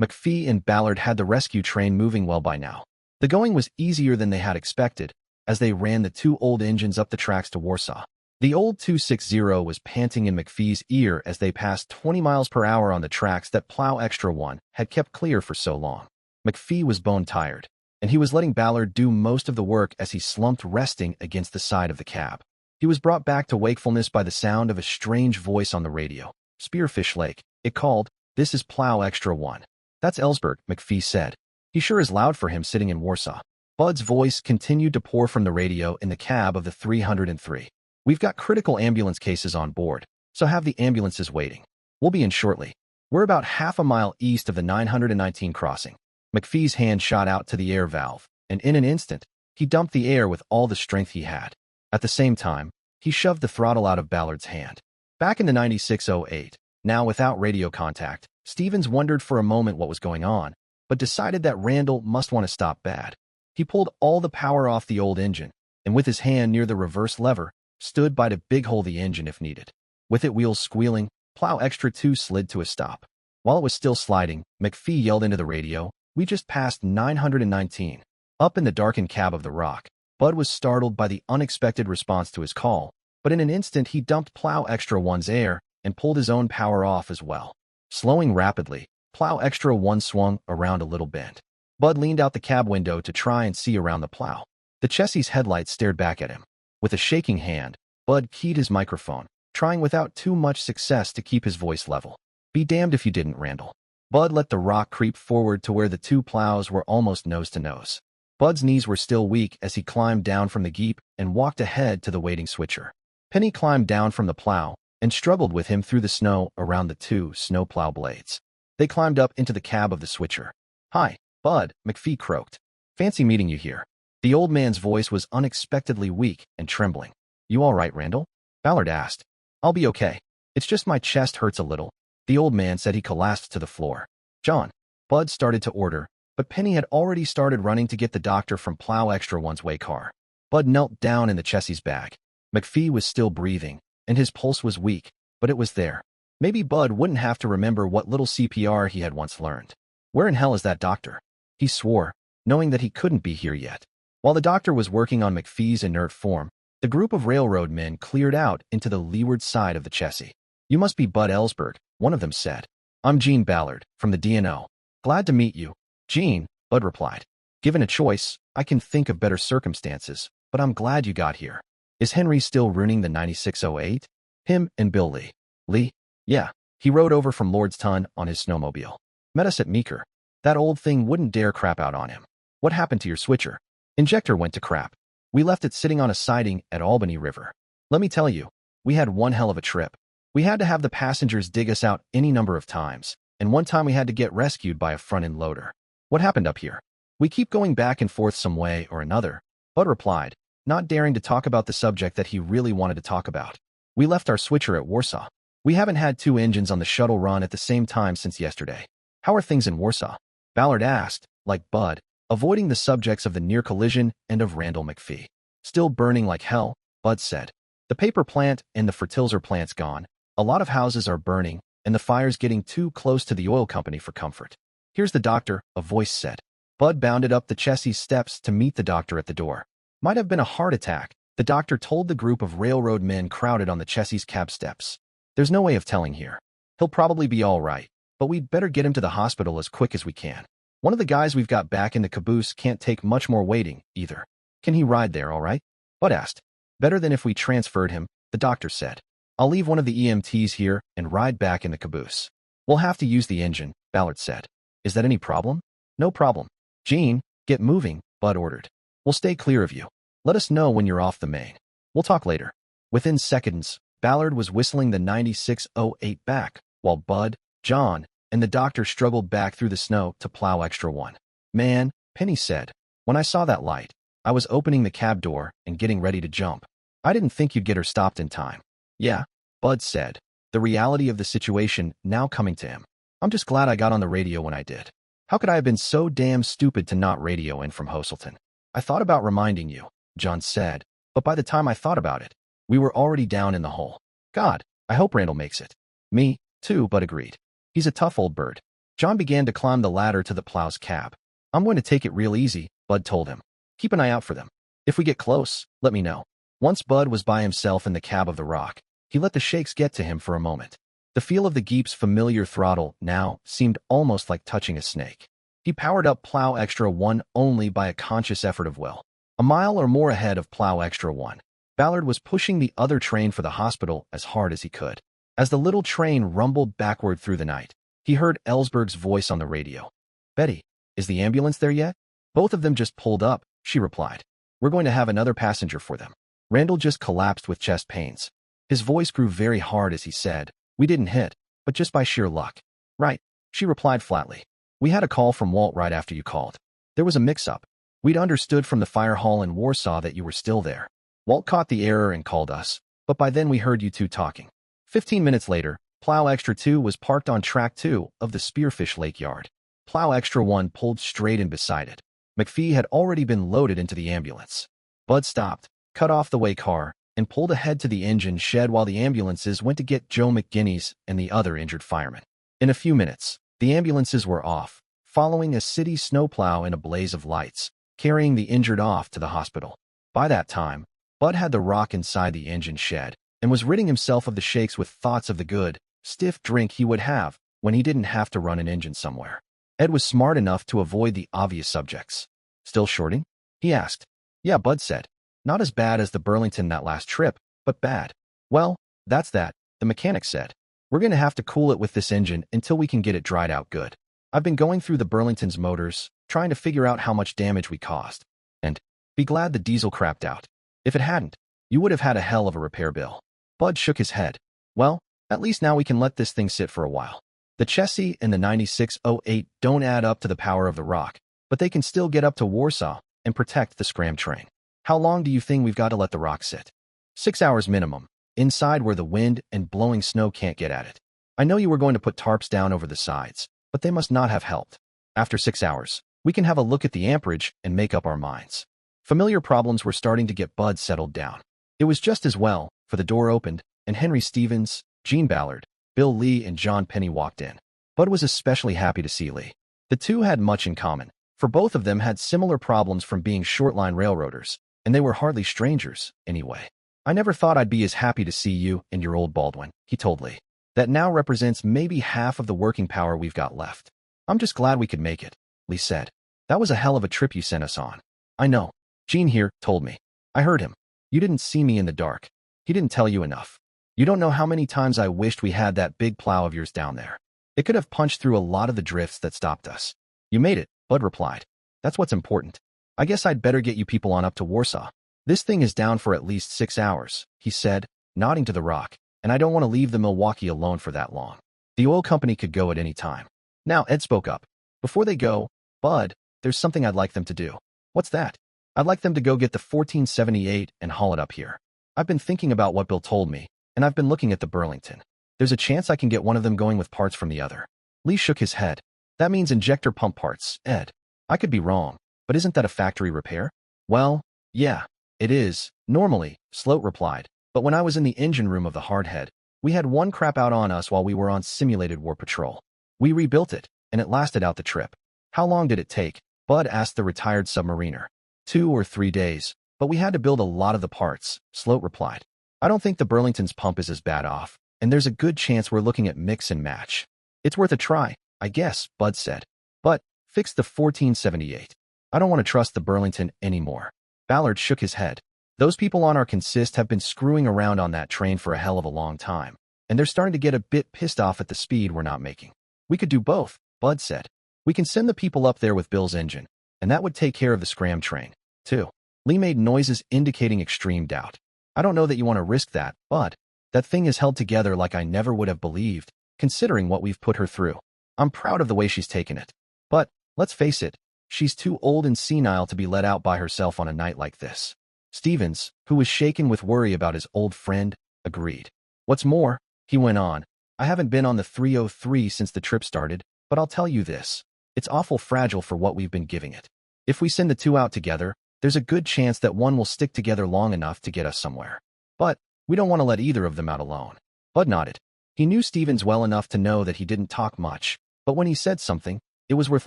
McPhee and Ballard had the rescue train moving well by now. The going was easier than they had expected, as they ran the two old engines up the tracks to Warsaw. The old 260 was panting in McPhee's ear as they passed 20 miles per hour on the tracks that Plow Extra 1 had kept clear for so long. McPhee was bone-tired, and he was letting Ballard do most of the work as he slumped resting against the side of the cab. He was brought back to wakefulness by the sound of a strange voice on the radio. Spearfish Lake, it called. This is Plow Extra 1. That's Ellsberg, McPhee said. He sure is loud for him sitting in Warsaw. Bud's voice continued to pour from the radio in the cab of the 303. We've got critical ambulance cases on board, so have the ambulances waiting. We'll be in shortly. We're about half a mile east of the 919 crossing. McPhee's hand shot out to the air valve, and in an instant, he dumped the air with all the strength he had. At the same time, he shoved the throttle out of Ballard's hand. Back in the 9608, now without radio contact, Stevens wondered for a moment what was going on, but decided that Randall must want to stop bad. He pulled all the power off the old engine, and with his hand near the reverse lever, stood by to big-hole the engine if needed. With it wheels squealing, Plow Extra 2 slid to a stop. While it was still sliding, McPhee yelled into the radio, "We just passed 919. Up in the darkened cab of the Rock, Bud was startled by the unexpected response to his call, but in an instant he dumped Plow Extra 1's air and pulled his own power off as well. Slowing rapidly, Plow Extra 1 swung around a little bend. Bud leaned out the cab window to try and see around the plow. The Chessie's headlights stared back at him. With a shaking hand, Bud keyed his microphone, trying without too much success to keep his voice level. Be damned if you didn't, Randall. Bud let the Rock creep forward to where the two plows were almost nose to nose. Bud's knees were still weak as he climbed down from the Jeep and walked ahead to the waiting switcher. Penny climbed down from the plow and struggled with him through the snow around the two snowplow blades. They climbed up into the cab of the switcher. "Hi, Bud," McPhee croaked. "Fancy meeting you here." The old man's voice was unexpectedly weak and trembling. "You all right, Randall?" Ballard asked. "I'll be okay. It's just my chest hurts a little." The old man said. He collapsed to the floor. "John." Bud started to order, but Penny had already started running to get the doctor from Plow Extra 1's way car. Bud knelt down in the Chessie's bag. McPhee was still breathing, and his pulse was weak, but it was there. Maybe Bud wouldn't have to remember what little CPR he had once learned. Where in hell is that doctor? He swore, knowing that he couldn't be here yet. While the doctor was working on McPhee's inert form, the group of railroad men cleared out into the leeward side of the Chessie. "You must be Bud Ellsberg," one of them said. "I'm Gene Ballard, from the DNO. Glad to meet you." "Gene," Bud replied. "Given a choice, I can think of better circumstances, but I'm glad you got here. Is Henry still ruining the 9608? "Him and Bill Lee." "Lee?" "Yeah. He rode over from Lordstown on his snowmobile. Met us at Meeker. That old thing wouldn't dare crap out on him." "What happened to your switcher?" "Injector went to crap. We left it sitting on a siding at Albany River. Let me tell you, we had one hell of a trip. We had to have the passengers dig us out any number of times, and one time we had to get rescued by a front-end loader." "What happened up here?" "We keep going back and forth some way or another," Bud replied, not daring to talk about the subject that he really wanted to talk about. "We left our switcher at Warsaw. We haven't had two engines on the shuttle run at the same time since yesterday." "How are things in Warsaw?" Ballard asked, like Bud, avoiding the subjects of the near collision and of Randall McPhee. "Still burning like hell," Bud said. "The paper plant and the fertilizer plant's gone. A lot of houses are burning, and the fire's getting too close to the oil company for comfort." "Here's the doctor," a voice said. Bud bounded up the Chessie's steps to meet the doctor at the door. "Might have been a heart attack," the doctor told the group of railroad men crowded on the Chessie's cab steps. "There's no way of telling here. He'll probably be all right, but we'd better get him to the hospital as quick as we can. One of the guys we've got back in the caboose can't take much more waiting, either." "Can he ride there all right?" Bud asked. "Better than if we transferred him," the doctor said. "I'll leave one of the EMTs here and ride back in the caboose." "We'll have to use the engine," Ballard said. "Is that any problem?" "No problem." "Gene, get moving," Bud ordered. "We'll stay clear of you. Let us know when you're off the main. We'll talk later." Within seconds, Ballard was whistling the 9608 back, while Bud, John, and the doctor struggled back through the snow to Plow Extra 1. "Man," Penny said, "when I saw that light, I was opening the cab door and getting ready to jump. I didn't think you'd get her stopped in time." "Yeah," Bud said, the reality of the situation now coming to him. "I'm just glad I got on the radio when I did. How could I have been so damn stupid to not radio in from Hoselton?" "I thought about reminding you," John said, "but by the time I thought about it, we were already down in the hole. God, I hope Randall makes it." "Me, too," Bud agreed. "He's a tough old bird." John began to climb the ladder to the plow's cab. I'm going to take it real easy, Bud told him. Keep an eye out for them. If we get close, let me know. Once Bud was by himself in the cab of the Rock, he let the shakes get to him for a moment. The feel of the Jeep's familiar throttle now seemed almost like touching a snake. He powered up Plow Extra 1 only by a conscious effort of will. A mile or more ahead of Plow Extra 1, Ballard was pushing the other train for the hospital as hard as he could. As the little train rumbled backward through the night, he heard Ellsberg's voice on the radio. Betty, is the ambulance there yet? Both of them just pulled up, she replied. We're going to have another passenger for them. Randall just collapsed with chest pains. His voice grew very hard as he said, we didn't hit, but just by sheer luck. Right, she replied flatly. We had a call from Walt right after you called. There was a mix-up. We'd understood from the fire hall in Warsaw that you were still there. Walt caught the error and called us, but by then we heard you two talking. 15 minutes later, Plow Extra 2 was parked on track 2 of the Spearfish Lake yard. Plow Extra 1 pulled straight in beside it. McPhee had already been loaded into the ambulance. Bud stopped, cut off the way car, and pulled ahead to the engine shed while the ambulances went to get Joe McGinnis and the other injured firemen. In a few minutes, the ambulances were off, following a city snowplow in a blaze of lights, carrying the injured off to the hospital. By that time, Bud had the Rock inside the engine shed and was ridding himself of the shakes with thoughts of the good, stiff drink he would have when he didn't have to run an engine somewhere. Ed was smart enough to avoid the obvious subjects. Still shorting? He asked. Yeah, Bud said. Not as bad as the Burlington that last trip, but bad. Well, that's that, the mechanic said. We're going to have to cool it with this engine until we can get it dried out good. I've been going through the Burlington's motors, trying to figure out how much damage we caused. And be glad the diesel crapped out. If it hadn't, you would have had a hell of a repair bill. Bud shook his head. Well, at least now we can let this thing sit for a while. The chassis and the 9608 don't add up to the power of the Rock, but they can still get up to Warsaw and protect the scram train. How long do you think we've got to let the Rock sit? 6 hours minimum, inside where the wind and blowing snow can't get at it. I know you were going to put tarps down over the sides, but they must not have helped. After 6 hours, we can have a look at the amperage and make up our minds. Familiar problems were starting to get Bud settled down. It was just as well, for the door opened, and Henry Stevens, Gene Ballard, Bill Lee, and John Penny walked in. Bud was especially happy to see Lee. The two had much in common, for both of them had similar problems from being short-line railroaders, and they were hardly strangers, anyway. I never thought I'd be as happy to see you and your old Baldwin, he told Lee. That now represents maybe half of the working power we've got left. I'm just glad we could make it, Lee said. That was a hell of a trip you sent us on. I know. Gene here told me. I heard him. You didn't see me in the dark. He didn't tell you enough. You don't know how many times I wished we had that big plow of yours down there. It could have punched through a lot of the drifts that stopped us. You made it, Bud replied. That's what's important. I guess I'd better get you people on up to Warsaw. This thing is down for at least 6 hours, he said, nodding to the Rock, and I don't want to leave the Milwaukee alone for that long. The oil company could go at any time. Now, Ed spoke up. Before they go, Bud, there's something I'd like them to do. What's that? I'd like them to go get the 1478 and haul it up here. I've been thinking about what Bill told me, and I've been looking at the Burlington. There's a chance I can get one of them going with parts from the other. Lee shook his head. That means injector pump parts, Ed. I could be wrong, but isn't that a factory repair? Well, yeah, it is, normally, Sloat replied, but when I was in the engine room of the Hardhead, we had one crap out on us while we were on simulated war patrol. We rebuilt it, and it lasted out the trip. How long did it take? Bud asked the retired submariner. 2 or 3 days, but we had to build a lot of the parts, Sloat replied. I don't think the Burlington's pump is as bad off, and there's a good chance we're looking at mix and match. It's worth a try, I guess, Bud said. But, fix the 1478. I don't want to trust the Burlington anymore. Ballard shook his head. Those people on our consist have been screwing around on that train for a hell of a long time, and they're starting to get a bit pissed off at the speed we're not making. We could do both, Bud said. We can send the people up there with Bill's engine, and that would take care of the scram train, too. Lee made noises indicating extreme doubt. I don't know that you want to risk that, Bud. That thing is held together like I never would have believed, considering what we've put her through. I'm proud of the way she's taken it. But, let's face it, she's too old and senile to be let out by herself on a night like this. Stevens, who was shaken with worry about his old friend, agreed. What's more, he went on, I haven't been on the 303 since the trip started, but I'll tell you this. It's awful fragile for what we've been giving it. If we send the two out together, there's a good chance that one will stick together long enough to get us somewhere. But, we don't want to let either of them out alone. Bud nodded. He knew Stevens well enough to know that he didn't talk much, But when he said something, it was worth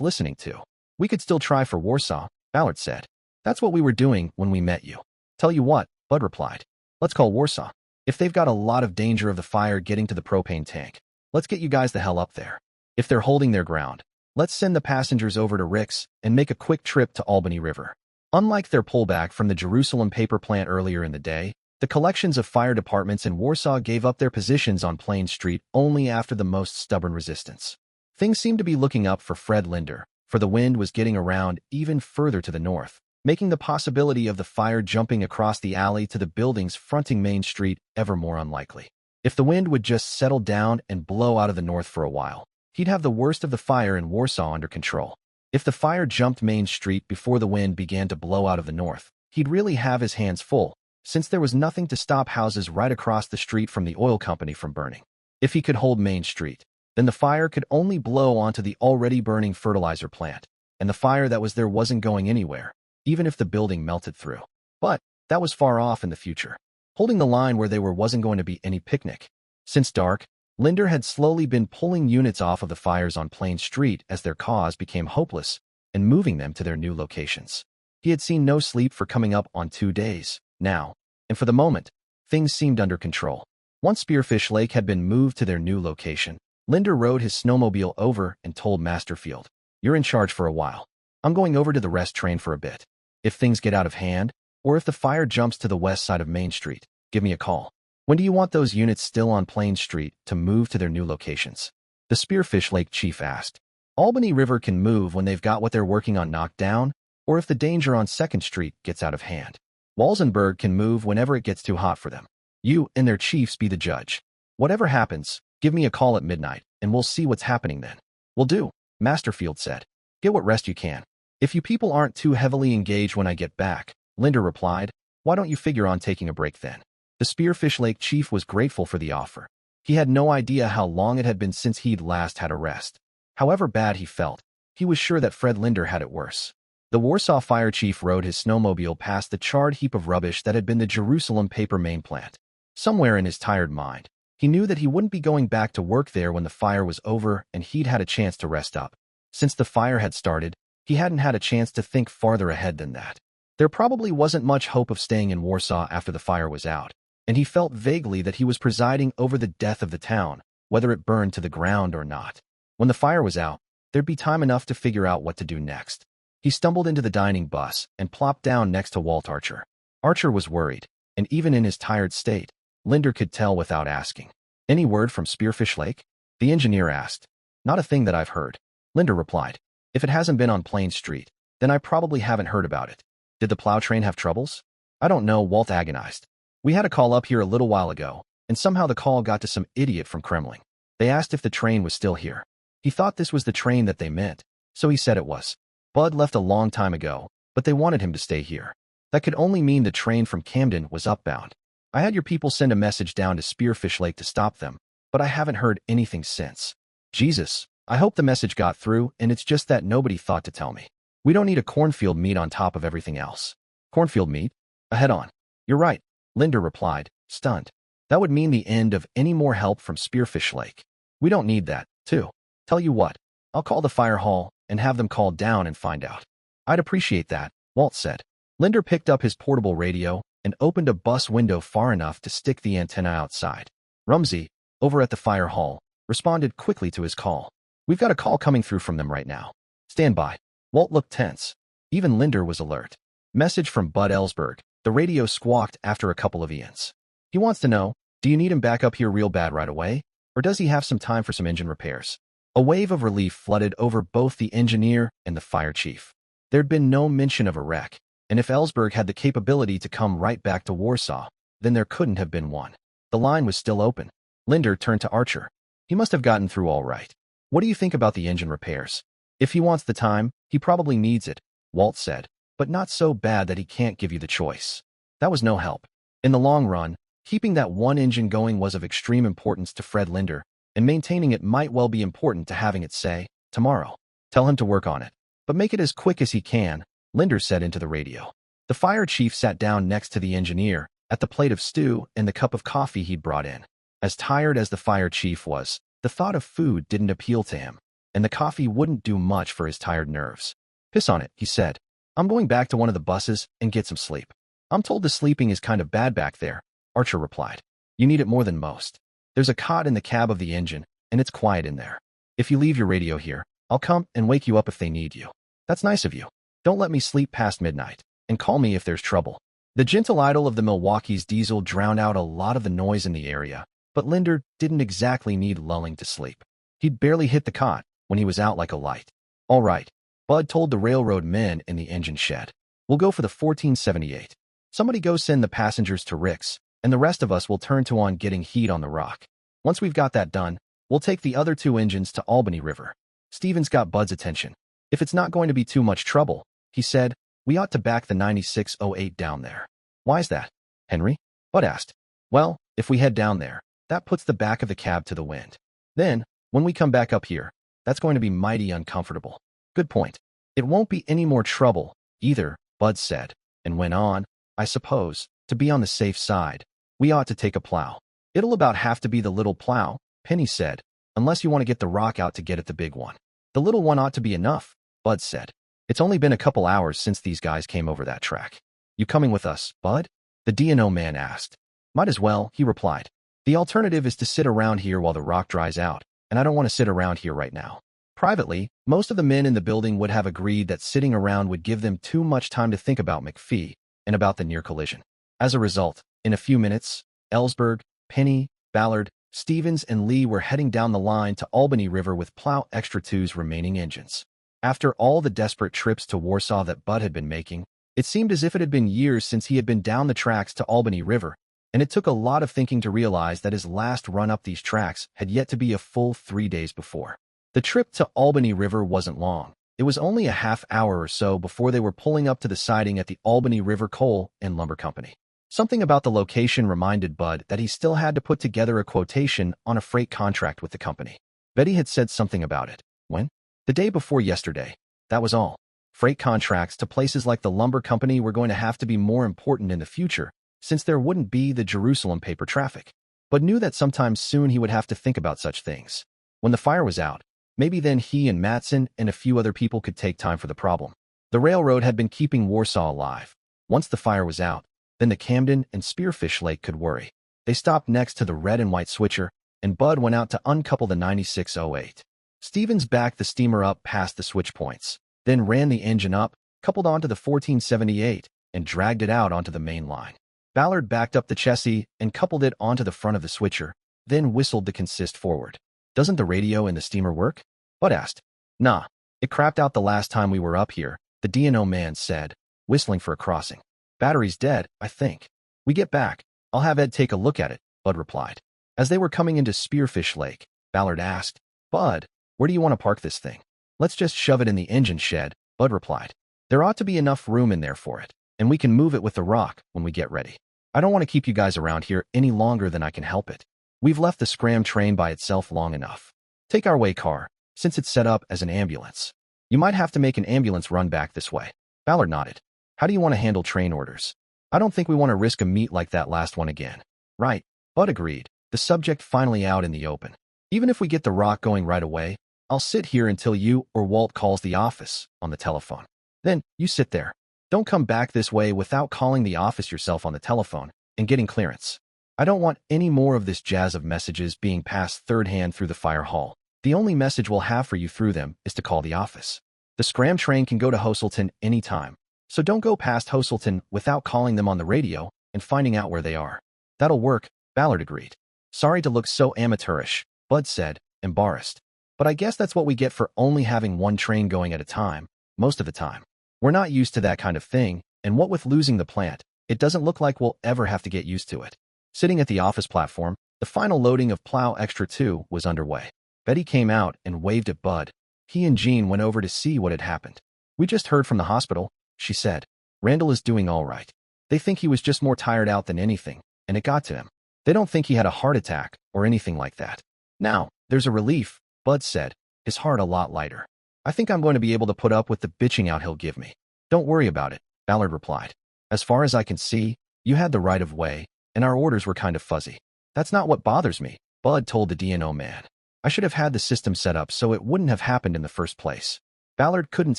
listening to. We could still try for Warsaw, Ballard said. That's what we were doing when we met you. Tell you what, Bud replied. Let's call Warsaw. If they've got a lot of danger of the fire getting to the propane tank, let's get you guys the hell up there. If they're holding their ground, let's send the passengers over to Rick's and make a quick trip to Albany River. Unlike their pullback from the Jerusalem paper plant earlier in the day, the collections of fire departments in Warsaw gave up their positions on Plain Street only after the most stubborn resistance. Things seemed to be looking up for Fred Linder, for the wind was getting around even further to the north, making the possibility of the fire jumping across the alley to the buildings fronting Main Street ever more unlikely. If the wind would just settle down and blow out of the north for a while, he'd have the worst of the fire in Warsaw under control. If the fire jumped Main Street before the wind began to blow out of the north, he'd really have his hands full, since there was nothing to stop houses right across the street from the oil company from burning. If he could hold Main Street, then the fire could only blow onto the already burning fertilizer plant, and the fire that was there wasn't going anywhere, even if the building melted through. But that was far off in the future. Holding the line where they were wasn't going to be any picnic. Since dark, Linder had slowly been pulling units off of the fires on Plain Street as their cause became hopeless and moving them to their new locations. He had seen no sleep for coming up on 2 days now, and for the moment, things seemed under control. Once Spearfish Lake had been moved to their new location, Linder rode his snowmobile over and told Masterfield, "You're in charge for a while. I'm going over to the rest train for a bit. If things get out of hand, or if the fire jumps to the west side of Main Street, give me a call." "When do you want those units still on Plain Street to move to their new locations?" the Spearfish Lake chief asked. "Albany River can move when they've got what they're working on knocked down, or if the danger on 2nd Street gets out of hand. Walsenburg can move whenever it gets too hot for them. You and their chiefs be the judge. Whatever happens, give me a call at midnight, and we'll see what's happening then." "Will do," Masterfield said. "Get what rest you can. If you people aren't too heavily engaged when I get back," Linder replied, "why don't you figure on taking a break then?" The Spearfish Lake chief was grateful for the offer. He had no idea how long it had been since he'd last had a rest. However bad he felt, he was sure that Fred Linder had it worse. The Warsaw fire chief rode his snowmobile past the charred heap of rubbish that had been the Jerusalem paper main plant. Somewhere in his tired mind, he knew that he wouldn't be going back to work there when the fire was over and he'd had a chance to rest up. Since the fire had started, he hadn't had a chance to think farther ahead than that. There probably wasn't much hope of staying in Warsaw after the fire was out, and he felt vaguely that he was presiding over the death of the town, whether it burned to the ground or not. When the fire was out, there'd be time enough to figure out what to do next. He stumbled into the dining bus and plopped down next to Walt Archer. Archer was worried, and even in his tired state, Linder could tell without asking. "Any word from Spearfish Lake?" the engineer asked. "Not a thing that I've heard," Linder replied. "If it hasn't been on Plain Street, then I probably haven't heard about it. Did the plow train have troubles?" "I don't know," Walt agonized. "We had a call up here a little while ago, and somehow the call got to some idiot from Kremlin. They asked if the train was still here. He thought this was the train that they meant, so he said it was. Bud left a long time ago, but they wanted him to stay here. That could only mean the train from Camden was upbound. I had your people send a message down to Spearfish Lake to stop them, but I haven't heard anything since. Jesus, I hope the message got through, and it's just that nobody thought to tell me. We don't need a cornfield meat on top of everything else." "Cornfield meat? Head on." "You're right," Linder replied, stunned. "That would mean the end of any more help from Spearfish Lake. We don't need that, too. Tell you what, I'll call the fire hall and have them called down and find out." "I'd appreciate that," Walt said. Linder picked up his portable radio and opened a bus window far enough to stick the antenna outside. Rumsey, over at the fire hall, responded quickly to his call. "We've got a call coming through from them right now. Stand by." Walt looked tense. Even Linder was alert. "Message from Bud Ellsberg," the radio squawked after a couple of eons. "He wants to know, do you need him back up here real bad right away, or does he have some time for some engine repairs?" A wave of relief flooded over both the engineer and the fire chief. There'd been no mention of a wreck, and if Ellsberg had the capability to come right back to Warsaw, then there couldn't have been one. The line was still open. Linder turned to Archer. "He must have gotten through all right. What do you think about the engine repairs?" "If he wants the time, he probably needs it," Walt said, "but not so bad that he can't give you the choice." That was no help. In the long run, keeping that one engine going was of extreme importance to Fred Linder, and maintaining it might well be important to having it say, "Tomorrow." "Tell him to work on it, but make it as quick as he can," Linder said into the radio. The fire chief sat down next to the engineer, at the plate of stew and the cup of coffee he'd brought in. As tired as the fire chief was, the thought of food didn't appeal to him. and the coffee wouldn't do much for his tired nerves. "Piss on it," he said. "I'm going back to one of the buses and get some sleep." "I'm told the sleeping is kind of bad back there," Archer replied. "You need it more than most. There's a cot in the cab of the engine, and it's quiet in there. If you leave your radio here, I'll come and wake you up if they need you." "That's nice of you. Don't let me sleep past midnight, and call me if there's trouble." The gentle idle of the Milwaukee's diesel drowned out a lot of the noise in the area, but Linder didn't exactly need lulling to sleep. He'd barely hit the cot when he was out like a light. "All right," Bud told the railroad men in the engine shed. "We'll go for the 1478. Somebody go send the passengers to Rick's, and the rest of us will turn to on getting heat on the rock. Once we've got that done, we'll take the other two engines to Albany River." Stevens got Bud's attention. "If it's not going to be too much trouble," he said, "we ought to back the 9608 down there." "Why's that, Henry?" Bud asked. "Well, if we head down there, that puts the back of the cab to the wind. Then, when we come back up here, that's going to be mighty uncomfortable." "Good point. It won't be any more trouble, either," Bud said, and went on, "I suppose, to be on the safe side, we ought to take a plow." "It'll about have to be the little plow," Penny said, "unless you want to get the rock out to get at the big one." "The little one ought to be enough," Bud said. "It's only been a couple hours since these guys came over that track." "You coming with us, Bud?" the D&O man asked. "Might as well," he replied. "The alternative is to sit around here while the rock dries out, and I don't want to sit around here right now." Privately, most of the men in the building would have agreed that sitting around would give them too much time to think about McPhee and about the near collision. As a result, in a few minutes, Ellsberg, Penny, Ballard, Stevens, and Lee were heading down the line to Albany River with Plow Extra 2's remaining engines. After all the desperate trips to Warsaw that Bud had been making, it seemed as if it had been years since he had been down the tracks to Albany River, and it took a lot of thinking to realize that his last run up these tracks had yet to be a full 3 days before. The trip to Albany River wasn't long. It was only a half hour or so before they were pulling up to the siding at the Albany River Coal and Lumber Company. Something about the location reminded Bud that he still had to put together a quotation on a freight contract with the company. Betty had said something about it. When? The day before yesterday. That was all. Freight contracts to places like the lumber company were going to have to be more important in the future, since there wouldn't be the Jerusalem paper traffic. Bud knew that sometime soon he would have to think about such things. When the fire was out, maybe then he and Matson and a few other people could take time for the problem. The railroad had been keeping Warsaw alive. Once the fire was out, then the Camden and Spearfish Lake could worry. They stopped next to the red and white switcher, and Bud went out to uncouple the 9608. Stevens backed the steamer up past the switch points, then ran the engine up, coupled onto the 1478, and dragged it out onto the main line. Ballard backed up the chassis and coupled it onto the front of the switcher, then whistled to consist forward. "Doesn't the radio in the steamer work?" Bud asked. "Nah, it crapped out the last time we were up here," the D&O man said, whistling for a crossing. "Battery's dead, I think. We get back, I'll have Ed take a look at it," Bud replied. As they were coming into Spearfish Lake, Ballard asked, "Bud, where do you want to park this thing?" "Let's just shove it in the engine shed," Bud replied. "There ought to be enough room in there for it, and we can move it with the rock when we get ready. I don't want to keep you guys around here any longer than I can help it. We've left the scram train by itself long enough. Take our way car, since it's set up as an ambulance. You might have to make an ambulance run back this way." Ballard nodded. "How do you want to handle train orders?" "I don't think we want to risk a meet like that last one again." "Right," Bud agreed, the subject finally out in the open. "Even if we get the rock going right away, I'll sit here until you or Walt calls the office on the telephone. Then, you sit there. Don't come back this way without calling the office yourself on the telephone and getting clearance. I don't want any more of this jazz of messages being passed third hand through the fire hall. The only message we'll have for you through them is to call the office. The scram train can go to Hoselton anytime, so don't go past Hoselton without calling them on the radio and finding out where they are." "That'll work," Ballard agreed. "Sorry to look so amateurish," Bud said, embarrassed. "But I guess that's what we get for only having one train going at a time, most of the time. We're not used to that kind of thing, and what with losing the plant, it doesn't look like we'll ever have to get used to it." Sitting at the office platform, the final loading of Plow Extra 2 was underway. Betty came out and waved at Bud. He and Jean went over to see what had happened. "We just heard from the hospital," she said. "Randall is doing all right. They think he was just more tired out than anything, and it got to him. They don't think he had a heart attack or anything like that." "Now, there's a relief," Bud said, his heart a lot lighter. "I think I'm going to be able to put up with the bitching out he'll give me." "Don't worry about it," Ballard replied. "As far as I can see, you had the right of way, and our orders were kind of fuzzy." "That's not what bothers me," Bud told the D&O man. I should have had the system set up so it wouldn't have happened in the first place. Ballard couldn't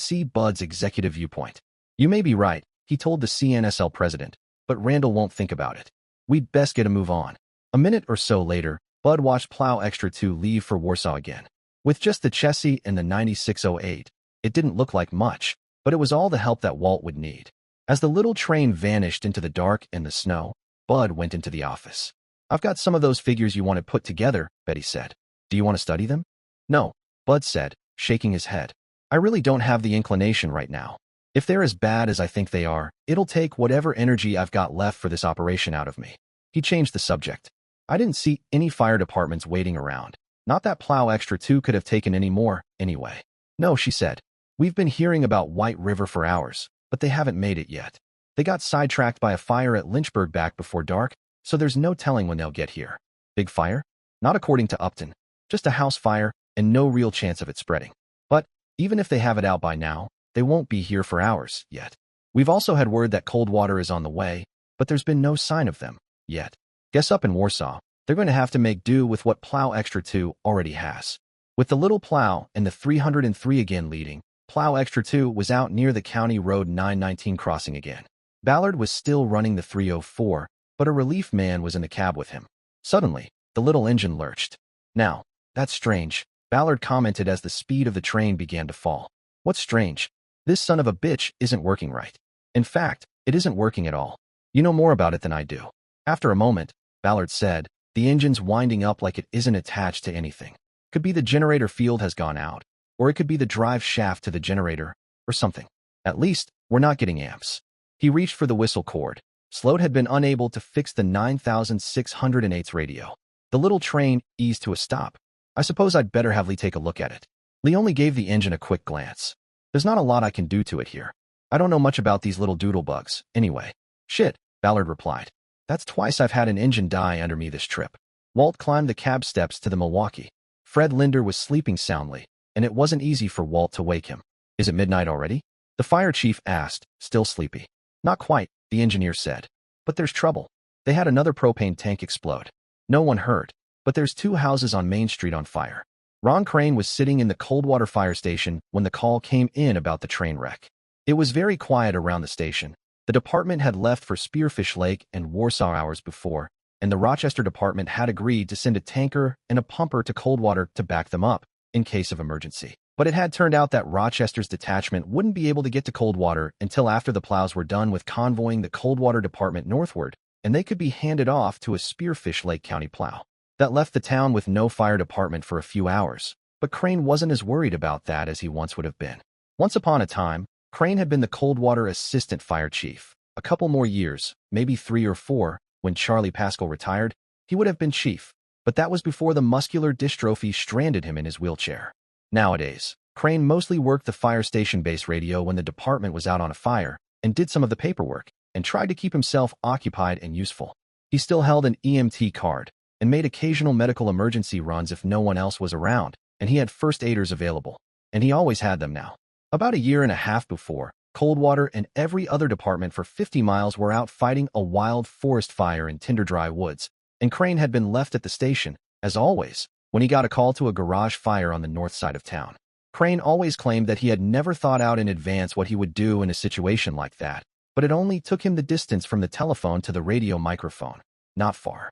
see Bud's executive viewpoint. You may be right, he told the CNSL president, but Randall won't think about it. We'd best get a move on. A minute or so later, Bud watched Plow Extra 2 leave for Warsaw again. With just the chassis and the 9608, it didn't look like much, but it was all the help that Walt would need. As the little train vanished into the dark and the snow, Bud went into the office. I've got some of those figures you wanted put together, Betty said. Do you want to study them? No, Bud said, shaking his head. I really don't have the inclination right now. If they're as bad as I think they are, it'll take whatever energy I've got left for this operation out of me. He changed the subject. I didn't see any fire departments waiting around. Not that Plow Extra 2 could have taken any more, anyway. No, she said. We've been hearing about White River for hours, but they haven't made it yet. They got sidetracked by a fire at Lynchburg back before dark, so there's no telling when they'll get here. Big fire? Not according to Upton. Just a house fire, and no real chance of it spreading. But even if they have it out by now, they won't be here for hours yet. We've also had word that Coldwater is on the way, but there's been no sign of them yet. Guess up in Warsaw, they're going to have to make do with what Plow Extra 2 already has. With the little plow and the 303 again leading, Plow Extra 2 was out near the County Road 919 crossing again. Ballard was still running the 304, but a relief man was in the cab with him. Suddenly, the little engine lurched. Now, that's strange, Ballard commented as the speed of the train began to fall. What's strange? This son of a bitch isn't working right. In fact, it isn't working at all. You know more about it than I do. After a moment, Ballard said, the engine's winding up like it isn't attached to anything. Could be the generator field has gone out, or it could be the drive shaft to the generator, or something. At least, we're not getting amps. He reached for the whistle cord. Sloat had been unable to fix the 9608's radio. The little train eased to a stop. I suppose I'd better have Lee take a look at it. Lee only gave the engine a quick glance. There's not a lot I can do to it here. I don't know much about these little doodle bugs, anyway. Shit, Ballard replied. That's twice I've had an engine die under me this trip. Walt climbed the cab steps to the Milwaukee. Fred Linder was sleeping soundly, and it wasn't easy for Walt to wake him. Is it midnight already? The fire chief asked, still sleepy. Not quite, the engineer said. But there's trouble. They had another propane tank explode. No one hurt, but there's 2 houses on Main Street on fire. Ron Crane was sitting in the Coldwater fire station when the call came in about the train wreck. It was very quiet around the station. The department had left for Spearfish Lake and Warsaw hours before, and the Rochester department had agreed to send a tanker and a pumper to Coldwater to back them up in case of emergency. But it had turned out that Rochester's detachment wouldn't be able to get to Coldwater until after the plows were done with convoying the Coldwater department northward, and they could be handed off to a Spearfish Lake County plow. That left the town with no fire department for a few hours, but Crane wasn't as worried about that as he once would have been. Once upon a time, Crane had been the Coldwater assistant fire chief. A couple more years, maybe 3 or 4, when Charlie Pascal retired, he would have been chief, but that was before the muscular dystrophy stranded him in his wheelchair. Nowadays, Crane mostly worked the fire station base radio when the department was out on a fire, and did some of the paperwork, and tried to keep himself occupied and useful. He still held an EMT card, and made occasional medical emergency runs if no one else was around, and he had first aiders available. And he always had them now. About a year and a half before, Coldwater and every other department for 50 miles were out fighting a wild forest fire in tinder-dry woods, and Crane had been left at the station, as always, when he got a call to a garage fire on the north side of town. Crane always claimed that he had never thought out in advance what he would do in a situation like that, but it only took him the distance from the telephone to the radio microphone, not far,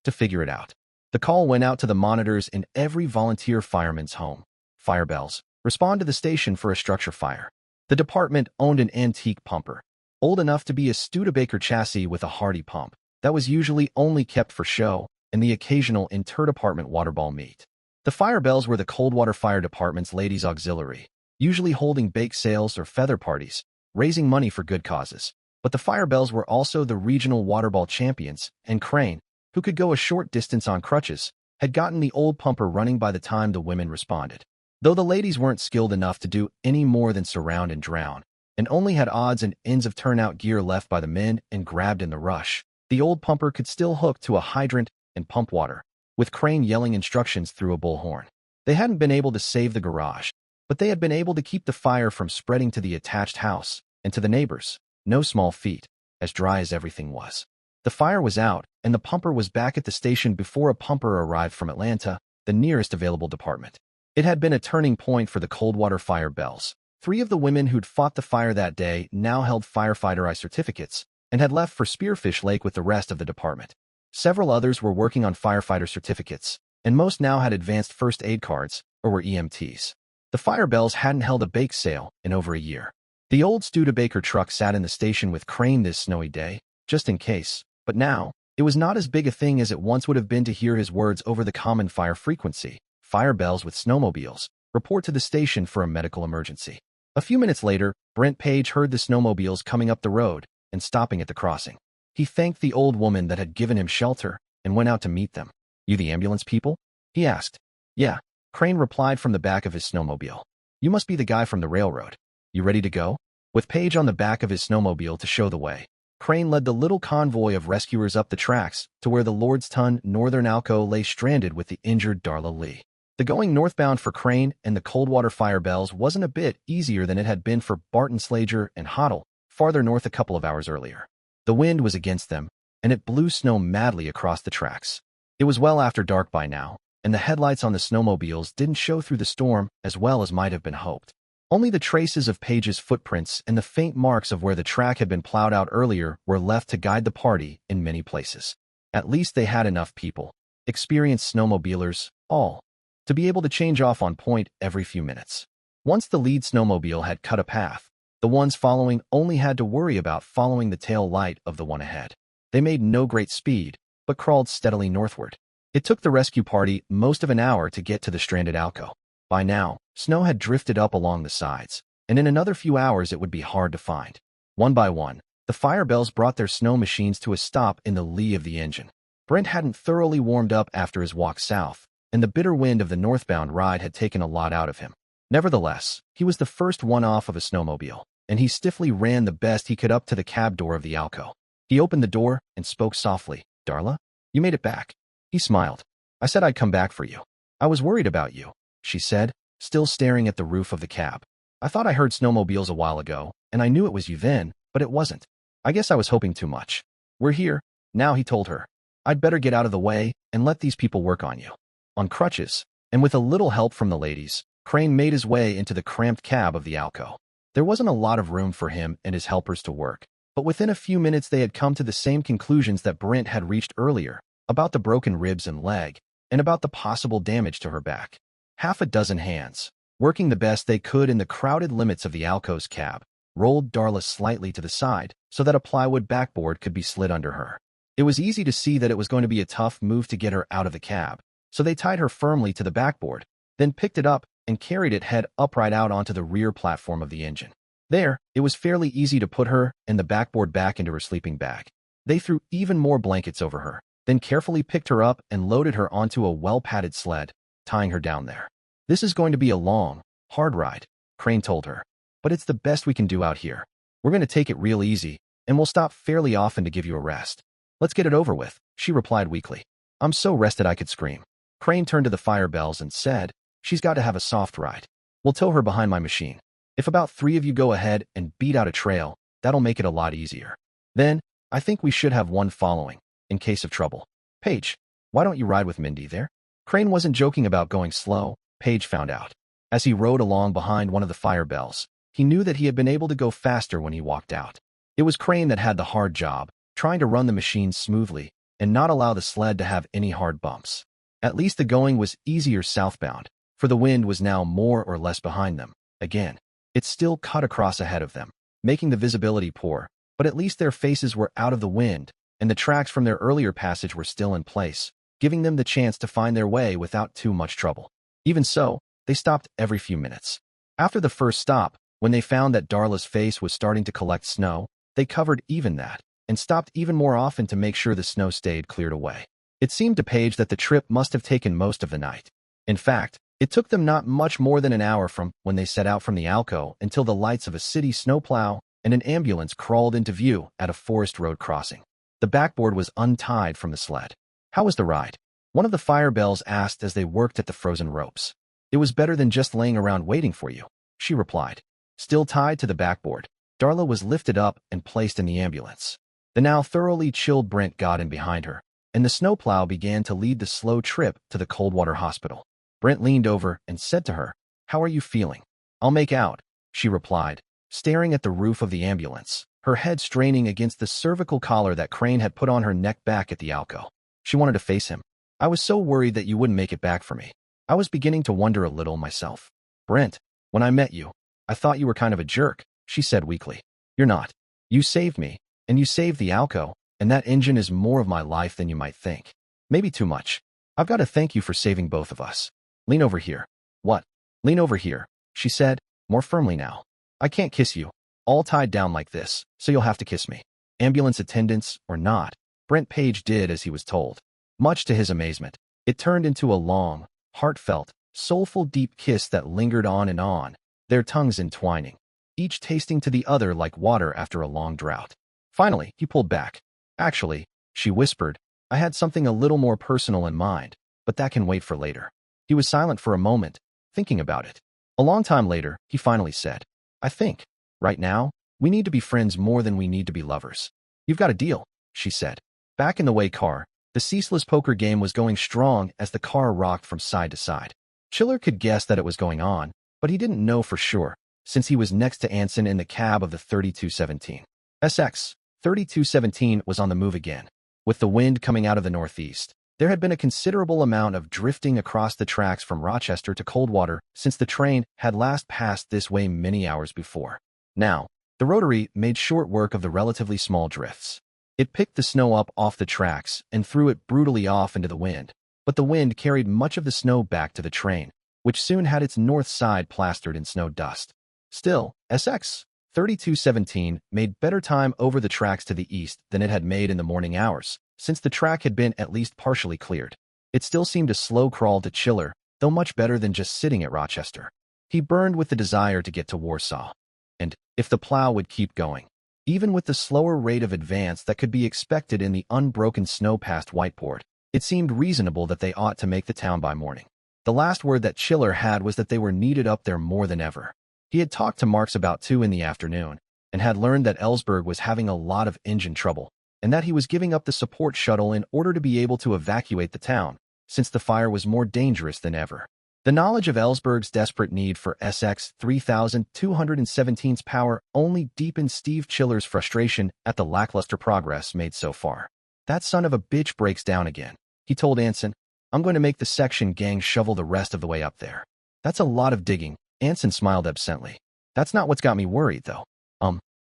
to figure it out. The call went out to the monitors in every volunteer fireman's home. Fire bells. Respond to the station for a structure fire. The department owned an antique pumper, old enough to be a Studebaker chassis with a Hardy pump, that was usually only kept for show, and the occasional inter-department waterball meet. The fire bells were the Coldwater Fire Department's ladies' auxiliary, usually holding bake sales or feather parties, raising money for good causes. But the fire bells were also the regional waterball champions, and Crane, who could go a short distance on crutches, had gotten the old pumper running by the time the women responded. Though the ladies weren't skilled enough to do any more than surround and drown, and only had odds and ends of turnout gear left by the men and grabbed in the rush, the old pumper could still hook to a hydrant and pump water, with Crane yelling instructions through a bullhorn. They hadn't been able to save the garage, but they had been able to keep the fire from spreading to the attached house and to the neighbors. No small feat, as dry as everything was. The fire was out, and the pumper was back at the station before a pumper arrived from Atlanta, the nearest available department. It had been a turning point for the Coldwater Fire Bells. 3 of the women who'd fought the fire that day now held firefighter I certificates and had left for Spearfish Lake with the rest of the department. Several others were working on firefighter certificates, and most now had advanced first aid cards or were EMTs. The Fire Bells hadn't held a bake sale in over a year. The old Studebaker truck sat in the station with Crane this snowy day, just in case, but now, it was not as big a thing as it once would have been to hear his words over the common fire frequency. Fire bells with snowmobiles. Report to the station for a medical emergency. A few minutes later, Brent Page heard the snowmobiles coming up the road and stopping at the crossing. He thanked the old woman that had given him shelter and went out to meet them. "You the ambulance people?" he asked. "Yeah," Crane replied from the back of his snowmobile. "You must be the guy from the railroad. You ready to go?" With Page on the back of his snowmobile to show the way, Crane led the little convoy of rescuers up the tracks to where the Lordstown Northern Alco lay stranded with the injured Darla Lee. The going northbound for Crane and the Coldwater Fire Bells wasn't a bit easier than it had been for Barton Slager and Hoddle, farther north a couple of hours earlier. The wind was against them, and it blew snow madly across the tracks. It was well after dark by now, and the headlights on the snowmobiles didn't show through the storm as well as might have been hoped. Only the traces of Page's footprints and the faint marks of where the track had been plowed out earlier were left to guide the party in many places. At least they had enough people, experienced snowmobilers, all, to be able to change off on point every few minutes. Once the lead snowmobile had cut a path, the ones following only had to worry about following the tail light of the one ahead. They made no great speed, but crawled steadily northward. It took the rescue party most of an hour to get to the stranded Alco. By now, snow had drifted up along the sides, and in another few hours it would be hard to find. One by one, the Fire Bells brought their snow machines to a stop in the lee of the engine. Brent hadn't thoroughly warmed up after his walk south, and the bitter wind of the northbound ride had taken a lot out of him. Nevertheless, he was the first one off of a snowmobile, and he stiffly ran the best he could up to the cab door of the Alco. He opened the door and spoke softly. "Darla, you made it back." He smiled. "I said I'd come back for you. I was worried about you," she said, still staring at the roof of the cab. "I thought I heard snowmobiles a while ago, and I knew it was you then, but it wasn't. I guess I was hoping too much. We're here, now," he told her. "I'd better get out of the way and let these people work on you." On crutches, and with a little help from the ladies, Crane made his way into the cramped cab of the Alco. There wasn't a lot of room for him and his helpers to work, but within a few minutes they had come to the same conclusions that Brent had reached earlier, about the broken ribs and leg, and about the possible damage to her back. Half a dozen hands, working the best they could in the crowded limits of the Alco's cab, rolled Darla slightly to the side so that a plywood backboard could be slid under her. It was easy to see that it was going to be a tough move to get her out of the cab, so they tied her firmly to the backboard, then picked it up and carried it head upright out onto the rear platform of the engine. There, it was fairly easy to put her and the backboard back into her sleeping bag. They threw even more blankets over her, then carefully picked her up and loaded her onto a well-padded sled, tying her down there. "This is going to be a long, hard ride," Crane told her, "but it's the best we can do out here. We're going to take it real easy, and we'll stop fairly often to give you a rest." "Let's get it over with," she replied weakly. "I'm so rested I could scream." Crane turned to the Fire Bells and said, "She's got to have a soft ride. We'll tow her behind my machine. If about 3 of you go ahead and beat out a trail, that'll make it a lot easier. Then, I think we should have one following, in case of trouble. Paige, why don't you ride with Mindy there?" Crane wasn't joking about going slow, Paige found out. As he rode along behind one of the Fire Bells, he knew that he had been able to go faster when he walked out. It was Crane that had the hard job, trying to run the machine smoothly and not allow the sled to have any hard bumps. At least the going was easier southbound, for the wind was now more or less behind them. Again, it still cut across ahead of them, making the visibility poor, but at least their faces were out of the wind, and the tracks from their earlier passage were still in place, giving them the chance to find their way without too much trouble. Even so, they stopped every few minutes. After the first stop, when they found that Darla's face was starting to collect snow, they covered even that, and stopped even more often to make sure the snow stayed cleared away. It seemed to Paige that the trip must have taken most of the night. In fact, it took them not much more than an hour from when they set out from the Alco until the lights of a city snowplow and an ambulance crawled into view at a forest road crossing. The backboard was untied from the sled. "How was the ride?" one of the Fire Bells asked as they worked at the frozen ropes. "It was better than just laying around waiting for you," she replied. Still tied to the backboard, Darla was lifted up and placed in the ambulance. The now thoroughly chilled Brent got in behind her, and the snowplow began to lead the slow trip to the Coldwater Hospital. Brent leaned over and said to her, "How are you feeling?" "I'll make out," she replied, staring at the roof of the ambulance, her head straining against the cervical collar that Crane had put on her neck back at the Alco. She wanted to face him. "I was so worried that you wouldn't make it back for me. I was beginning to wonder a little myself." "Brent, when I met you, I thought you were kind of a jerk," she said weakly. "You're not. You saved me, and you saved the Alco, and that engine is more of my life than you might think. Maybe too much. I've got to thank you for saving both of us. Lean over here." "What?" "Lean over here," she said, more firmly now. "I can't kiss you, all tied down like this, so you'll have to kiss me." Ambulance attendants or not, Brent Page did as he was told. Much to his amazement, it turned into a long, heartfelt, soulful deep kiss that lingered on, their tongues entwining, each tasting to the other like water after a long drought. Finally, he pulled back. "Actually," she whispered, "I had something a little more personal in mind, but that can wait for later." He was silent for a moment, thinking about it. A long time later, he finally said, "I think, right now, we need to be friends more than we need to be lovers." "You've got a deal," she said. Back in the way car, the ceaseless poker game was going strong as the car rocked from side to side. Chiller could guess that it was going on, but he didn't know for sure, since he was next to Anson in the cab of the 3217. SX 3217 was on the move again. With the wind coming out of the northeast, there had been a considerable amount of drifting across the tracks from Rochester to Coldwater since the train had last passed this way many hours before. Now, the rotary made short work of the relatively small drifts. It picked the snow up off the tracks and threw it brutally off into the wind, but the wind carried much of the snow back to the train, which soon had its north side plastered in snow dust. Still, SX 3217 made better time over the tracks to the east than it had made in the morning hours, since the track had been at least partially cleared. It still seemed a slow crawl to Chiller, though much better than just sitting at Rochester. He burned with the desire to get to Warsaw. And, if the plow would keep going, even with the slower rate of advance that could be expected in the unbroken snow past Whiteport, it seemed reasonable that they ought to make the town by morning. The last word that Chiller had was that they were needed up there more than ever. He had talked to Marks about 2 in the afternoon, and had learned that Ellsberg was having a lot of engine trouble, and that he was giving up the support shuttle in order to be able to evacuate the town, since the fire was more dangerous than ever. The knowledge of Ellsberg's desperate need for SX 3217's power only deepened Steve Chiller's frustration at the lackluster progress made so far. "That son of a bitch breaks down again," he told Anson. "I'm going to make the section gang shovel the rest of the way up there." "That's a lot of digging," Anson smiled absently. "That's not what's got me worried, though."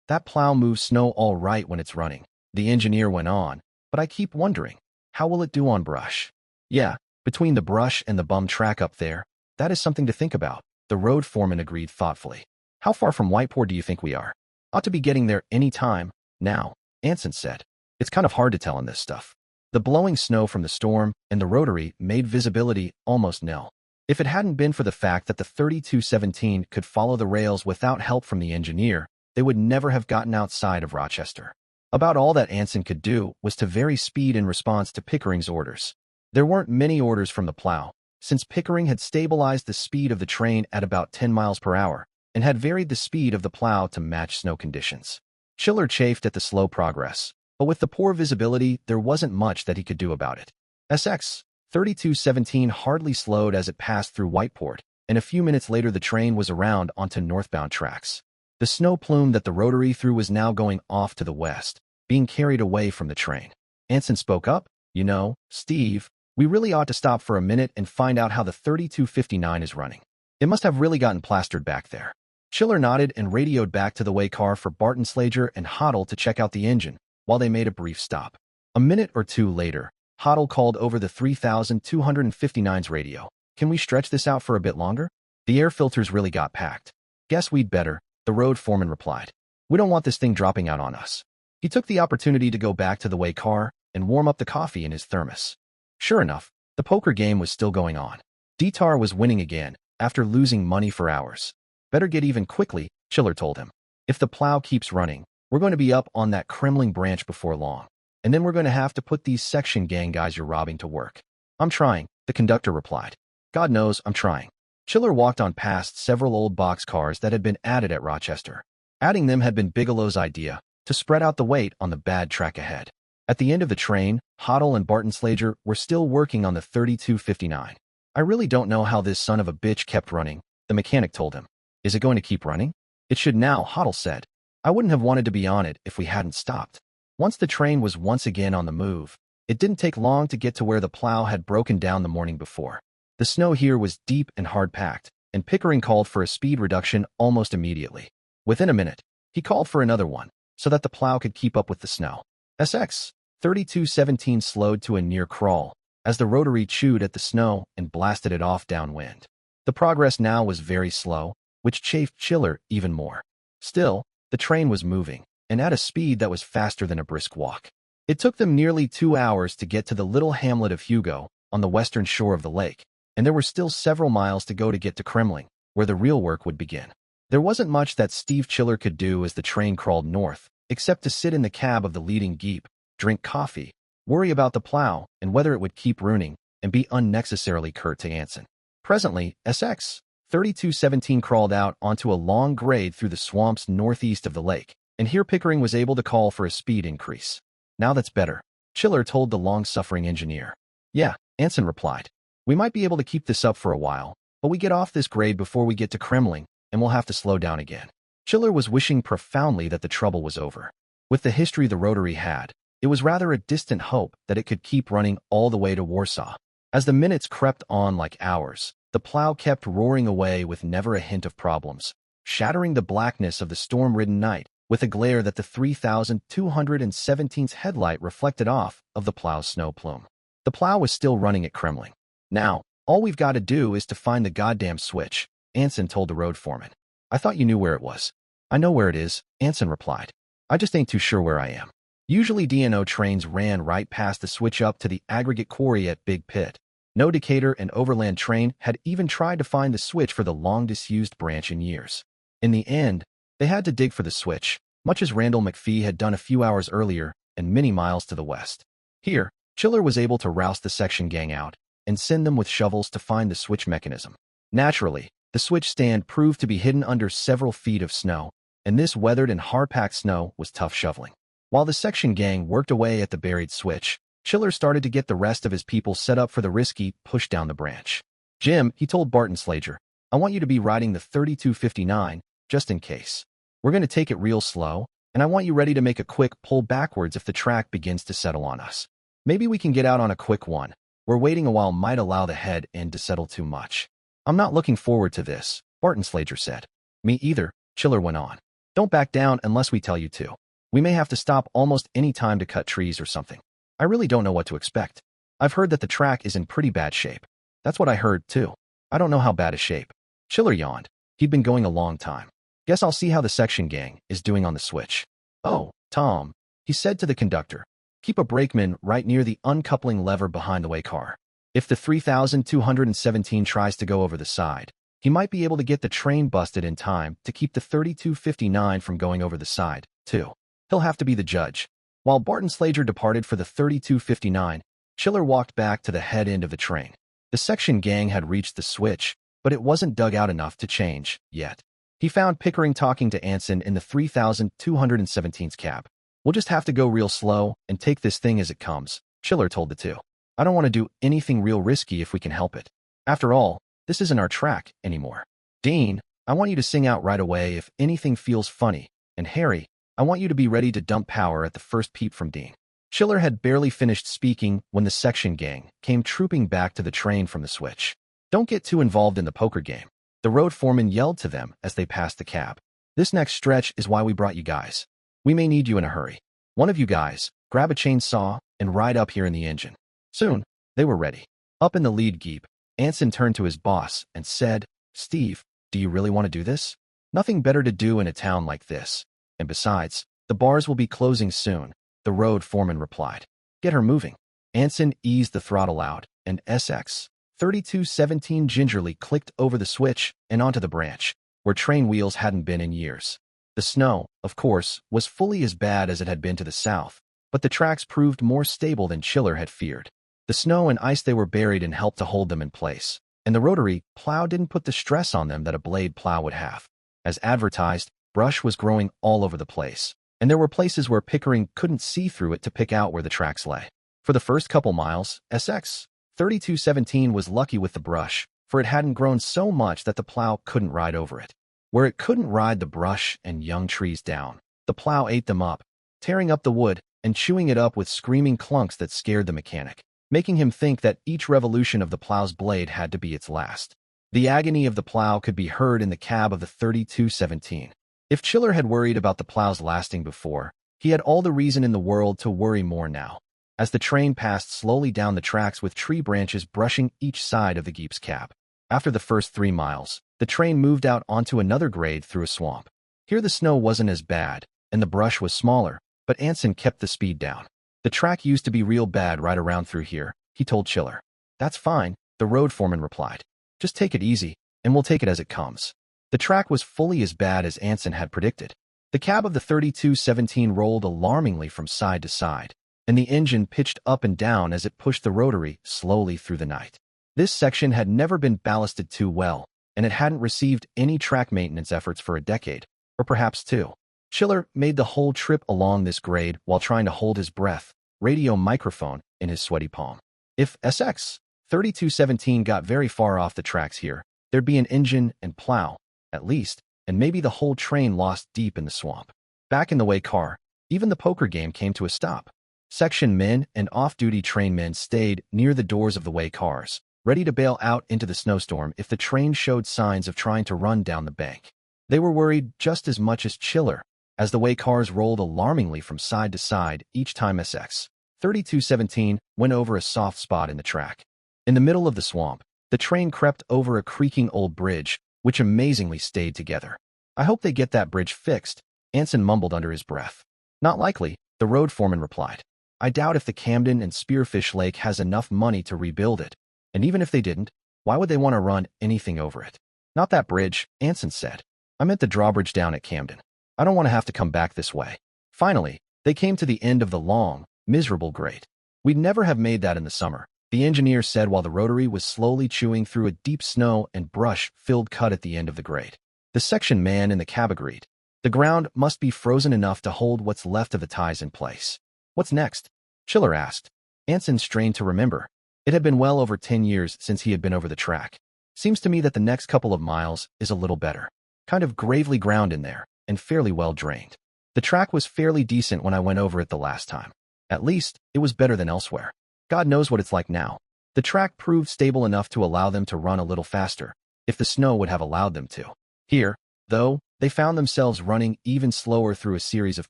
That plow moves snow all right when it's running," the engineer went on, "but I keep wondering, how will it do on brush?" "Yeah, between the brush and the bum track up there, that is something to think about," the road foreman agreed thoughtfully. "How far from Whiteport do you think we are?" "Ought to be getting there any time now," Anson said. "It's kind of hard to tell in this stuff." The blowing snow from the storm and the rotary made visibility almost nil. If it hadn't been for the fact that the 3217 could follow the rails without help from the engineer, they would never have gotten outside of Rochester. About all that Anson could do was to vary speed in response to Pickering's orders. There weren't many orders from the plow, since Pickering had stabilized the speed of the train at about 10 miles per hour and had varied the speed of the plow to match snow conditions. Chiller chafed at the slow progress, but with the poor visibility, there wasn't much that he could do about it. SX 3217 hardly slowed as it passed through Whiteport, and a few minutes later the train was around onto northbound tracks. The snow plume that the rotary threw was now going off to the west, being carried away from the train. Anson spoke up. "You know, Steve, we really ought to stop for a minute and find out how the 3259 is running. It must have really gotten plastered back there." Chiller nodded and radioed back to the way car for Barton Slager and Hoddle to check out the engine, while they made a brief stop. A minute or two later, Hoddle called over the 3259's radio. "Can we stretch this out for a bit longer? The air filters really got packed." "Guess we'd better," the road foreman replied. "We don't want this thing dropping out on us." He took the opportunity to go back to the way car and warm up the coffee in his thermos. Sure enough, the poker game was still going on. Dietar was winning again, after losing money for hours. "Better get even quickly," Chiller told him. "If the plow keeps running, we're going to be up on that Kremling branch before long. And then we're going to have to put these section gang guys you're robbing to work." "I'm trying," the conductor replied. "God knows I'm trying." Chiller walked on past several old boxcars that had been added at Rochester. Adding them had been Bigelow's idea, to spread out the weight on the bad track ahead. At the end of the train, Hoddle and Barton-Slager were still working on the 3259. I really don't know how this son of a bitch kept running, the mechanic told him. Is it going to keep running? It should now, Hoddle said. I wouldn't have wanted to be on it if we hadn't stopped. Once the train was once again on the move, it didn't take long to get to where the plow had broken down the morning before. The snow here was deep and hard-packed, and Pickering called for a speed reduction almost immediately. Within a minute, he called for another one, so that the plow could keep up with the snow. SX 3217 slowed to a near crawl, as the rotary chewed at the snow and blasted it off downwind. The progress now was very slow, which chafed Chiller even more. Still, the train was moving, and at a speed that was faster than a brisk walk. It took them nearly 2 hours to get to the little hamlet of Hugo, on the western shore of the lake, and there were still several miles to go to get to Kremling, where the real work would begin. There wasn't much that Steve Chiller could do as the train crawled north, except to sit in the cab of the leading Jeep, drink coffee, worry about the plow and whether it would keep ruining, and be unnecessarily curt to Anson. Presently, SX 3217 crawled out onto a long grade through the swamps northeast of the lake, and here Pickering was able to call for a speed increase. Now that's better, Chiller told the long-suffering engineer. Yeah, Anson replied. We might be able to keep this up for a while, but we get off this grade before we get to Kremling, and we'll have to slow down again. Chiller was wishing profoundly that the trouble was over. With the history the rotary had, it was rather a distant hope that it could keep running all the way to Warsaw. As the minutes crept on like hours, the plow kept roaring away with never a hint of problems, shattering the blackness of the storm-ridden night with a glare that the 3217's headlight reflected off of the plow's snow plume. The plow was still running at Kremling. Now, all we've got to do is to find the goddamn switch, Anson told the road foreman. I thought you knew where it was. I know where it is, Anson replied. I just ain't too sure where I am. Usually DNO trains ran right past the switch up to the aggregate quarry at Big Pit. No Decatur and Overland train had even tried to find the switch for the long-disused branch in years. In the end, they had to dig for the switch, much as Randall McPhee had done a few hours earlier and many miles to the west. Here, Chiller was able to rouse the section gang out and send them with shovels to find the switch mechanism. Naturally, the switch stand proved to be hidden under several feet of snow, and this weathered and hard-packed snow was tough shoveling. While the section gang worked away at the buried switch, Chiller started to get the rest of his people set up for the risky push down the branch. Jim, he told Barton-Slager, I want you to be riding the 3259, just in case. We're going to take it real slow, and I want you ready to make a quick pull backwards if the track begins to settle on us. Maybe we can get out on a quick one, where waiting a while might allow the head end to settle too much. I'm not looking forward to this, Barton-Slager said. Me either, Chiller went on. Don't back down unless we tell you to. We may have to stop almost any time to cut trees or something. I really don't know what to expect. I've heard that the track is in pretty bad shape. That's what I heard, too. I don't know how bad a shape. Chiller yawned. He'd been going a long time. Guess I'll see how the section gang is doing on the switch. Oh, Tom, he said to the conductor. Keep a brakeman right near the uncoupling lever behind the way car. If the 3217 tries to go over the side, he might be able to get the train busted in time to keep the 3259 from going over the side, too. He'll have to be the judge. While Barton-Slager departed for the 3259, Chiller walked back to the head end of the train. The section gang had reached the switch, but it wasn't dug out enough to change, yet. He found Pickering talking to Anson in the 3217's cab. We'll just have to go real slow and take this thing as it comes, Chiller told the two. I don't want to do anything real risky if we can help it. After all, this isn't our track anymore. Dean, I want you to sing out right away if anything feels funny, and Harry, I want you to be ready to dump power at the first peep from Dean. Chiller had barely finished speaking when the section gang came trooping back to the train from the switch. Don't get too involved in the poker game, the road foreman yelled to them as they passed the cab. This next stretch is why we brought you guys. We may need you in a hurry. One of you guys, grab a chainsaw and ride up here in the engine. Soon, they were ready. Up in the lead Jeep, Anson turned to his boss and said, Steve, do you really want to do this? Nothing better to do in a town like this. And besides, the bars will be closing soon, the road foreman replied. Get her moving. Anson eased the throttle out, and SX 3217 gingerly clicked over the switch and onto the branch, where train wheels hadn't been in years. The snow, of course, was fully as bad as it had been to the south, but the tracks proved more stable than Chiller had feared. The snow and ice they were buried in helped to hold them in place, and the rotary plow didn't put the stress on them that a blade plow would have. As advertised, brush was growing all over the place, and there were places where Pickering couldn't see through it to pick out where the tracks lay. For the first couple miles, SX 3217 was lucky with the brush, for it hadn't grown so much that the plow couldn't ride over it. Where it couldn't ride the brush and young trees down, the plow ate them up, tearing up the wood and chewing it up with screaming clunks that scared the mechanic, making him think that each revolution of the plow's blade had to be its last. The agony of the plow could be heard in the cab of the 3217. If Chiller had worried about the plow's lasting before, he had all the reason in the world to worry more now, as the train passed slowly down the tracks with tree branches brushing each side of the Jeep's cab. After the first 3 miles, the train moved out onto another grade through a swamp. Here the snow wasn't as bad, and the brush was smaller, but Anson kept the speed down. The track used to be real bad right around through here, he told Chiller. That's fine, the road foreman replied. Just take it easy, and we'll take it as it comes. The track was fully as bad as Anson had predicted. The cab of the 3217 rolled alarmingly from side to side, and the engine pitched up and down as it pushed the rotary slowly through the night. This section had never been ballasted too well, and it hadn't received any track maintenance efforts for a decade, or perhaps 2. Chiller made the whole trip along this grade while trying to hold his breath, radio microphone in his sweaty palm. If SX 3217 got very far off the tracks here, there'd be an engine and plow, at least, and maybe the whole train lost deep in the swamp. Back in the way car, even the poker game came to a stop. Section men and off-duty train men stayed near the doors of the way cars, ready to bail out into the snowstorm if the train showed signs of trying to run down the bank. They were worried just as much as Chiller, as the way cars rolled alarmingly from side to side each time SX 3217 went over a soft spot in the track. In the middle of the swamp, the train crept over a creaking old bridge, which amazingly stayed together. I hope they get that bridge fixed, Anson mumbled under his breath. Not likely, the road foreman replied. I doubt if the Camden and Spearfish Lake has enough money to rebuild it, and even if they didn't, why would they want to run anything over it? Not that bridge, Anson said. I meant the drawbridge down at Camden. I don't want to have to come back this way. Finally, they came to the end of the long, miserable grade. We'd never have made that in the summer, the engineer said while the rotary was slowly chewing through a deep snow and brush-filled cut at the end of the grade. The section man in the cab agreed. The ground must be frozen enough to hold what's left of the ties in place. What's next? Chiller asked. Anson strained to remember. It had been well over 10 years since he had been over the track. Seems to me that the next couple of miles is a little better. Kind of gravely ground in there, and fairly well drained. The track was fairly decent when I went over it the last time. At least, it was better than elsewhere. God knows what it's like now. The track proved stable enough to allow them to run a little faster, if the snow would have allowed them to. Here, though, they found themselves running even slower through a series of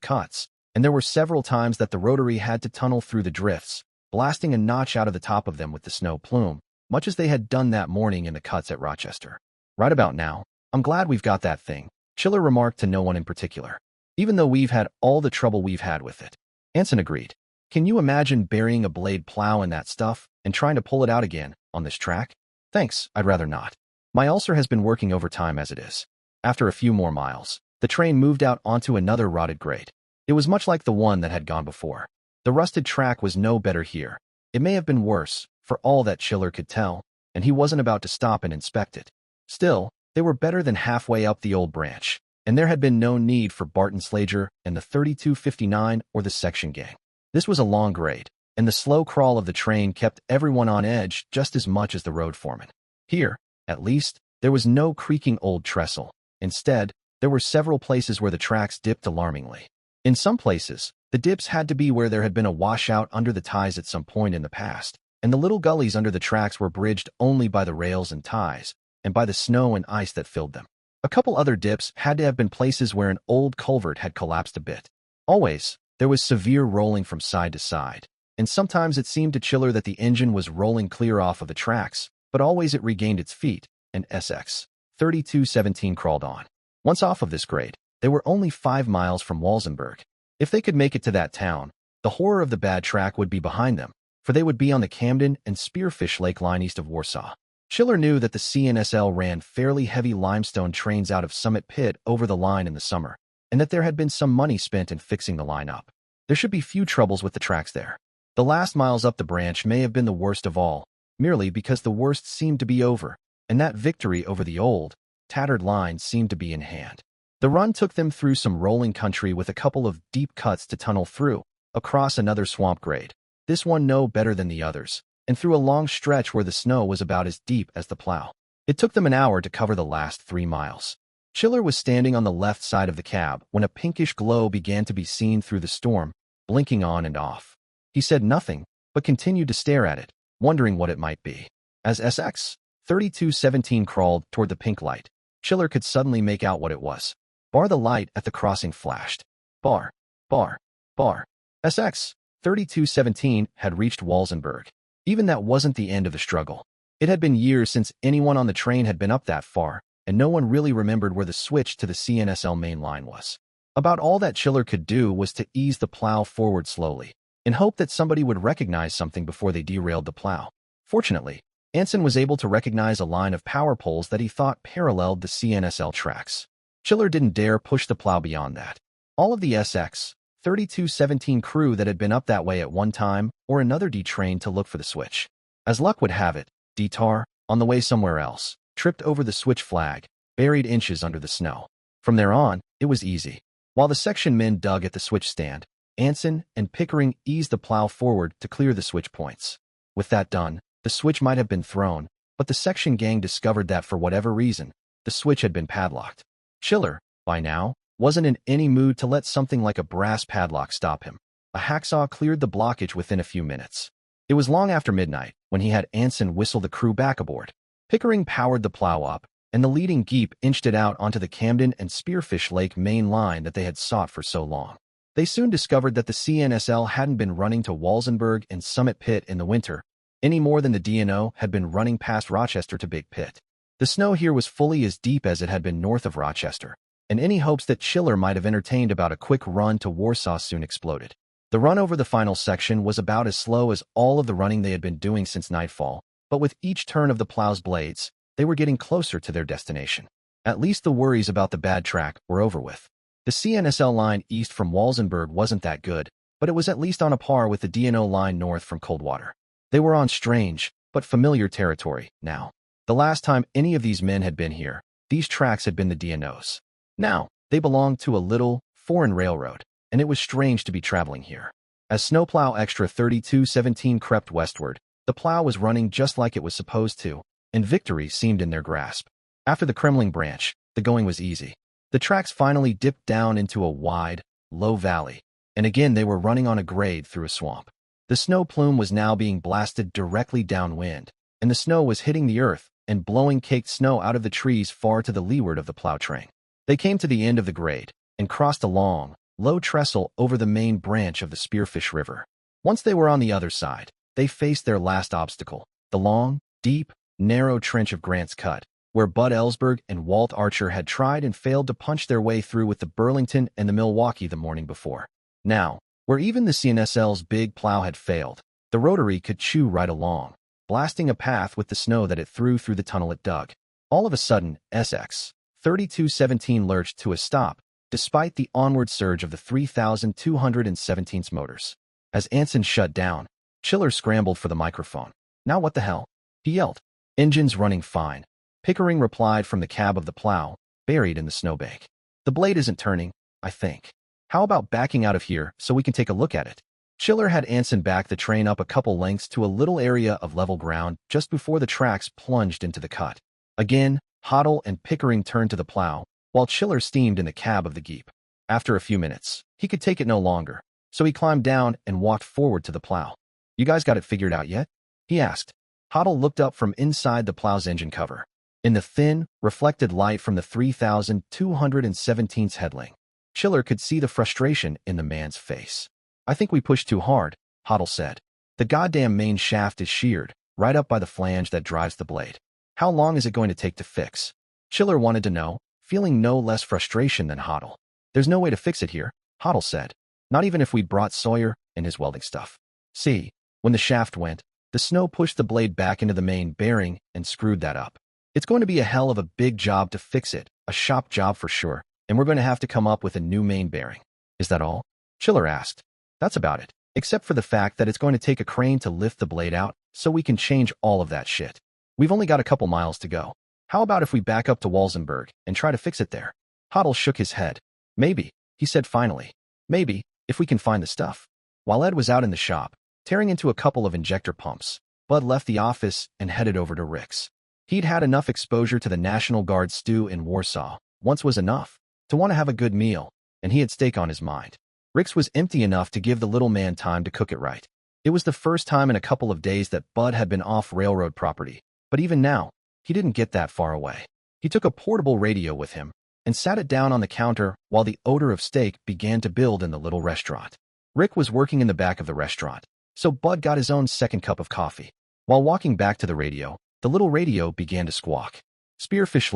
cuts, and there were several times that the rotary had to tunnel through the drifts, blasting a notch out of the top of them with the snow plume, much as they had done that morning in the cuts at Rochester. Right about now, I'm glad we've got that thing, Chiller remarked to no one in particular. Even though we've had all the trouble we've had with it. Anson agreed. Can you imagine burying a blade plow in that stuff and trying to pull it out again on this track? Thanks, I'd rather not. My ulcer has been working overtime as it is. After a few more miles, the train moved out onto another rotted grade. It was much like the one that had gone before. The rusted track was no better here. It may have been worse, for all that Chiller could tell, and he wasn't about to stop and inspect it. Still, they were better than halfway up the old branch, and there had been no need for Barton Slager and the 3259 or the section gang. This was a long grade, and the slow crawl of the train kept everyone on edge just as much as the road foreman. Here, at least, there was no creaking old trestle. Instead, there were several places where the tracks dipped alarmingly. In some places, the dips had to be where there had been a washout under the ties at some point in the past, and the little gullies under the tracks were bridged only by the rails and ties, and by the snow and ice that filled them. A couple other dips had to have been places where an old culvert had collapsed a bit. Always, there was severe rolling from side to side, and sometimes it seemed to Chiller that the engine was rolling clear off of the tracks, but always it regained its feet, and SX 3217 crawled on. Once off of this grade, they were only 5 miles from Walsenburg. If they could make it to that town, the horror of the bad track would be behind them, for they would be on the Camden and Spearfish Lake line east of Warsaw. Chiller knew that the CNSL ran fairly heavy limestone trains out of Summit Pit over the line in the summer, and that there had been some money spent in fixing the line up. There should be few troubles with the tracks there. The last miles up the branch may have been the worst of all, merely because the worst seemed to be over, and that victory over the old, tattered line seemed to be in hand. The run took them through some rolling country with a couple of deep cuts to tunnel through, across another swamp grade, this one no better than the others, and through a long stretch where the snow was about as deep as the plow. It took them an hour to cover the last 3 miles. Chiller was standing on the left side of the cab when a pinkish glow began to be seen through the storm, blinking on and off. He said nothing, but continued to stare at it, wondering what it might be. As SX-3217 crawled toward the pink light, Chiller could suddenly make out what it was. Bar the light at the crossing flashed. Bar. Bar. Bar. SX-3217 had reached Walsenburg. Even that wasn't the end of the struggle. It had been years since anyone on the train had been up that far, and no one really remembered where the switch to the CNSL main line was. About all that Chiller could do was to ease the plow forward slowly, in hope that somebody would recognize something before they derailed the plow. Fortunately, Anson was able to recognize a line of power poles that he thought paralleled the CNSL tracks. Chiller didn't dare push the plow beyond that. All of the SX-3217 crew that had been up that way at one time or another detrained to look for the switch. As luck would have it, D-Tar, on the way somewhere else, tripped over the switch flag, buried inches under the snow. From there on, it was easy. While the section men dug at the switch stand, Anson and Pickering eased the plow forward to clear the switch points. With that done, the switch might have been thrown, but the section gang discovered that for whatever reason, the switch had been padlocked. Chiller, by now, wasn't in any mood to let something like a brass padlock stop him. A hacksaw cleared the blockage within a few minutes. It was long after midnight when he had Anson whistle the crew back aboard. Pickering powered the plow up, and the leading Geep inched it out onto the Camden and Spearfish Lake main line that they had sought for so long. They soon discovered that the CNSL hadn't been running to Walsenburg and Summit Pit in the winter, any more than the DNO had been running past Rochester to Big Pit. The snow here was fully as deep as it had been north of Rochester, and any hopes that Chiller might have entertained about a quick run to Warsaw soon exploded. The run over the final section was about as slow as all of the running they had been doing since nightfall, but with each turn of the plow's blades, they were getting closer to their destination. At least the worries about the bad track were over with. The CNSL line east from Walsenburg wasn't that good, but it was at least on a par with the DNO line north from Coldwater. They were on strange, but familiar territory now. The last time any of these men had been here, these tracks had been the DNO's. Now, they belonged to a little, foreign railroad, and it was strange to be traveling here. As Snowplow Extra 3217 crept westward, the plow was running just like it was supposed to, and victory seemed in their grasp. After the Kremling branch, the going was easy. The tracks finally dipped down into a wide, low valley, and again they were running on a grade through a swamp. The snow plume was now being blasted directly downwind, and the snow was hitting the earth and blowing caked snow out of the trees far to the leeward of the plow train. They came to the end of the grade and crossed a long, low trestle over the main branch of the Spearfish River. Once they were on the other side, they faced their last obstacle, the long, deep, narrow trench of Grant's Cut, where Bud Ellsberg and Walt Archer had tried and failed to punch their way through with the Burlington and the Milwaukee the morning before. Now, where even the CNSL's big plow had failed, the rotary could chew right along, blasting a path with the snow that it threw through the tunnel it dug. All of a sudden, SX-3217 lurched to a stop, despite the onward surge of the 3,217's motors. As Anson shut down, Chiller scrambled for the microphone. "Now what the hell?" he yelled. "Engine's running fine," Pickering replied from the cab of the plow, buried in the snowbank. "The blade isn't turning, I think. How about backing out of here so we can take a look at it?" Chiller had Anson back the train up a couple lengths to a little area of level ground just before the tracks plunged into the cut. Again, Hoddle and Pickering turned to the plow, while Chiller steamed in the cab of the Geep. After a few minutes, he could take it no longer, so he climbed down and walked forward to the plow. "You guys got it figured out yet?" he asked. Hoddle looked up from inside the plow's engine cover. In the thin, reflected light from the 3,217's headling, Chiller could see the frustration in the man's face. "I think we pushed too hard," Hoddle said. "The goddamn main shaft is sheared, right up by the flange that drives the blade. How long is it going to take to fix?" Chiller wanted to know, feeling no less frustration than Hoddle. "There's no way to fix it here," Hoddle said. "Not even if we brought Sawyer and his welding stuff. See, when the shaft went, the snow pushed the blade back into the main bearing and screwed that up. It's going to be a hell of a big job to fix it, a shop job for sure, and we're going to have to come up with a new main bearing." "Is that all?" Chiller asked. "That's about it, except for the fact that it's going to take a crane to lift the blade out so we can change all of that shit. We've only got a couple miles to go. How about if we back up to Walsenburg and try to fix it there?" Hoddle shook his head. Maybe, he said finally. Maybe, if we can find the stuff. While Ed was out in the shop, tearing into a couple of injector pumps, Bud left the office and headed over to Rick's. He'd had enough exposure to the National Guard stew in Warsaw. Once was enough to want to have a good meal, and he had steak on his mind. Rick's was empty enough to give the little man time to cook it right. It was the first time in a couple of days that Bud had been off railroad property, but even now, he didn't get that far away. He took a portable radio with him and sat it down on the counter while the odor of steak began to build in the little restaurant. Rick was working in the back of the restaurant, so Bud got his own second cup of coffee. While walking back to the radio, the little radio began to squawk. Spearfish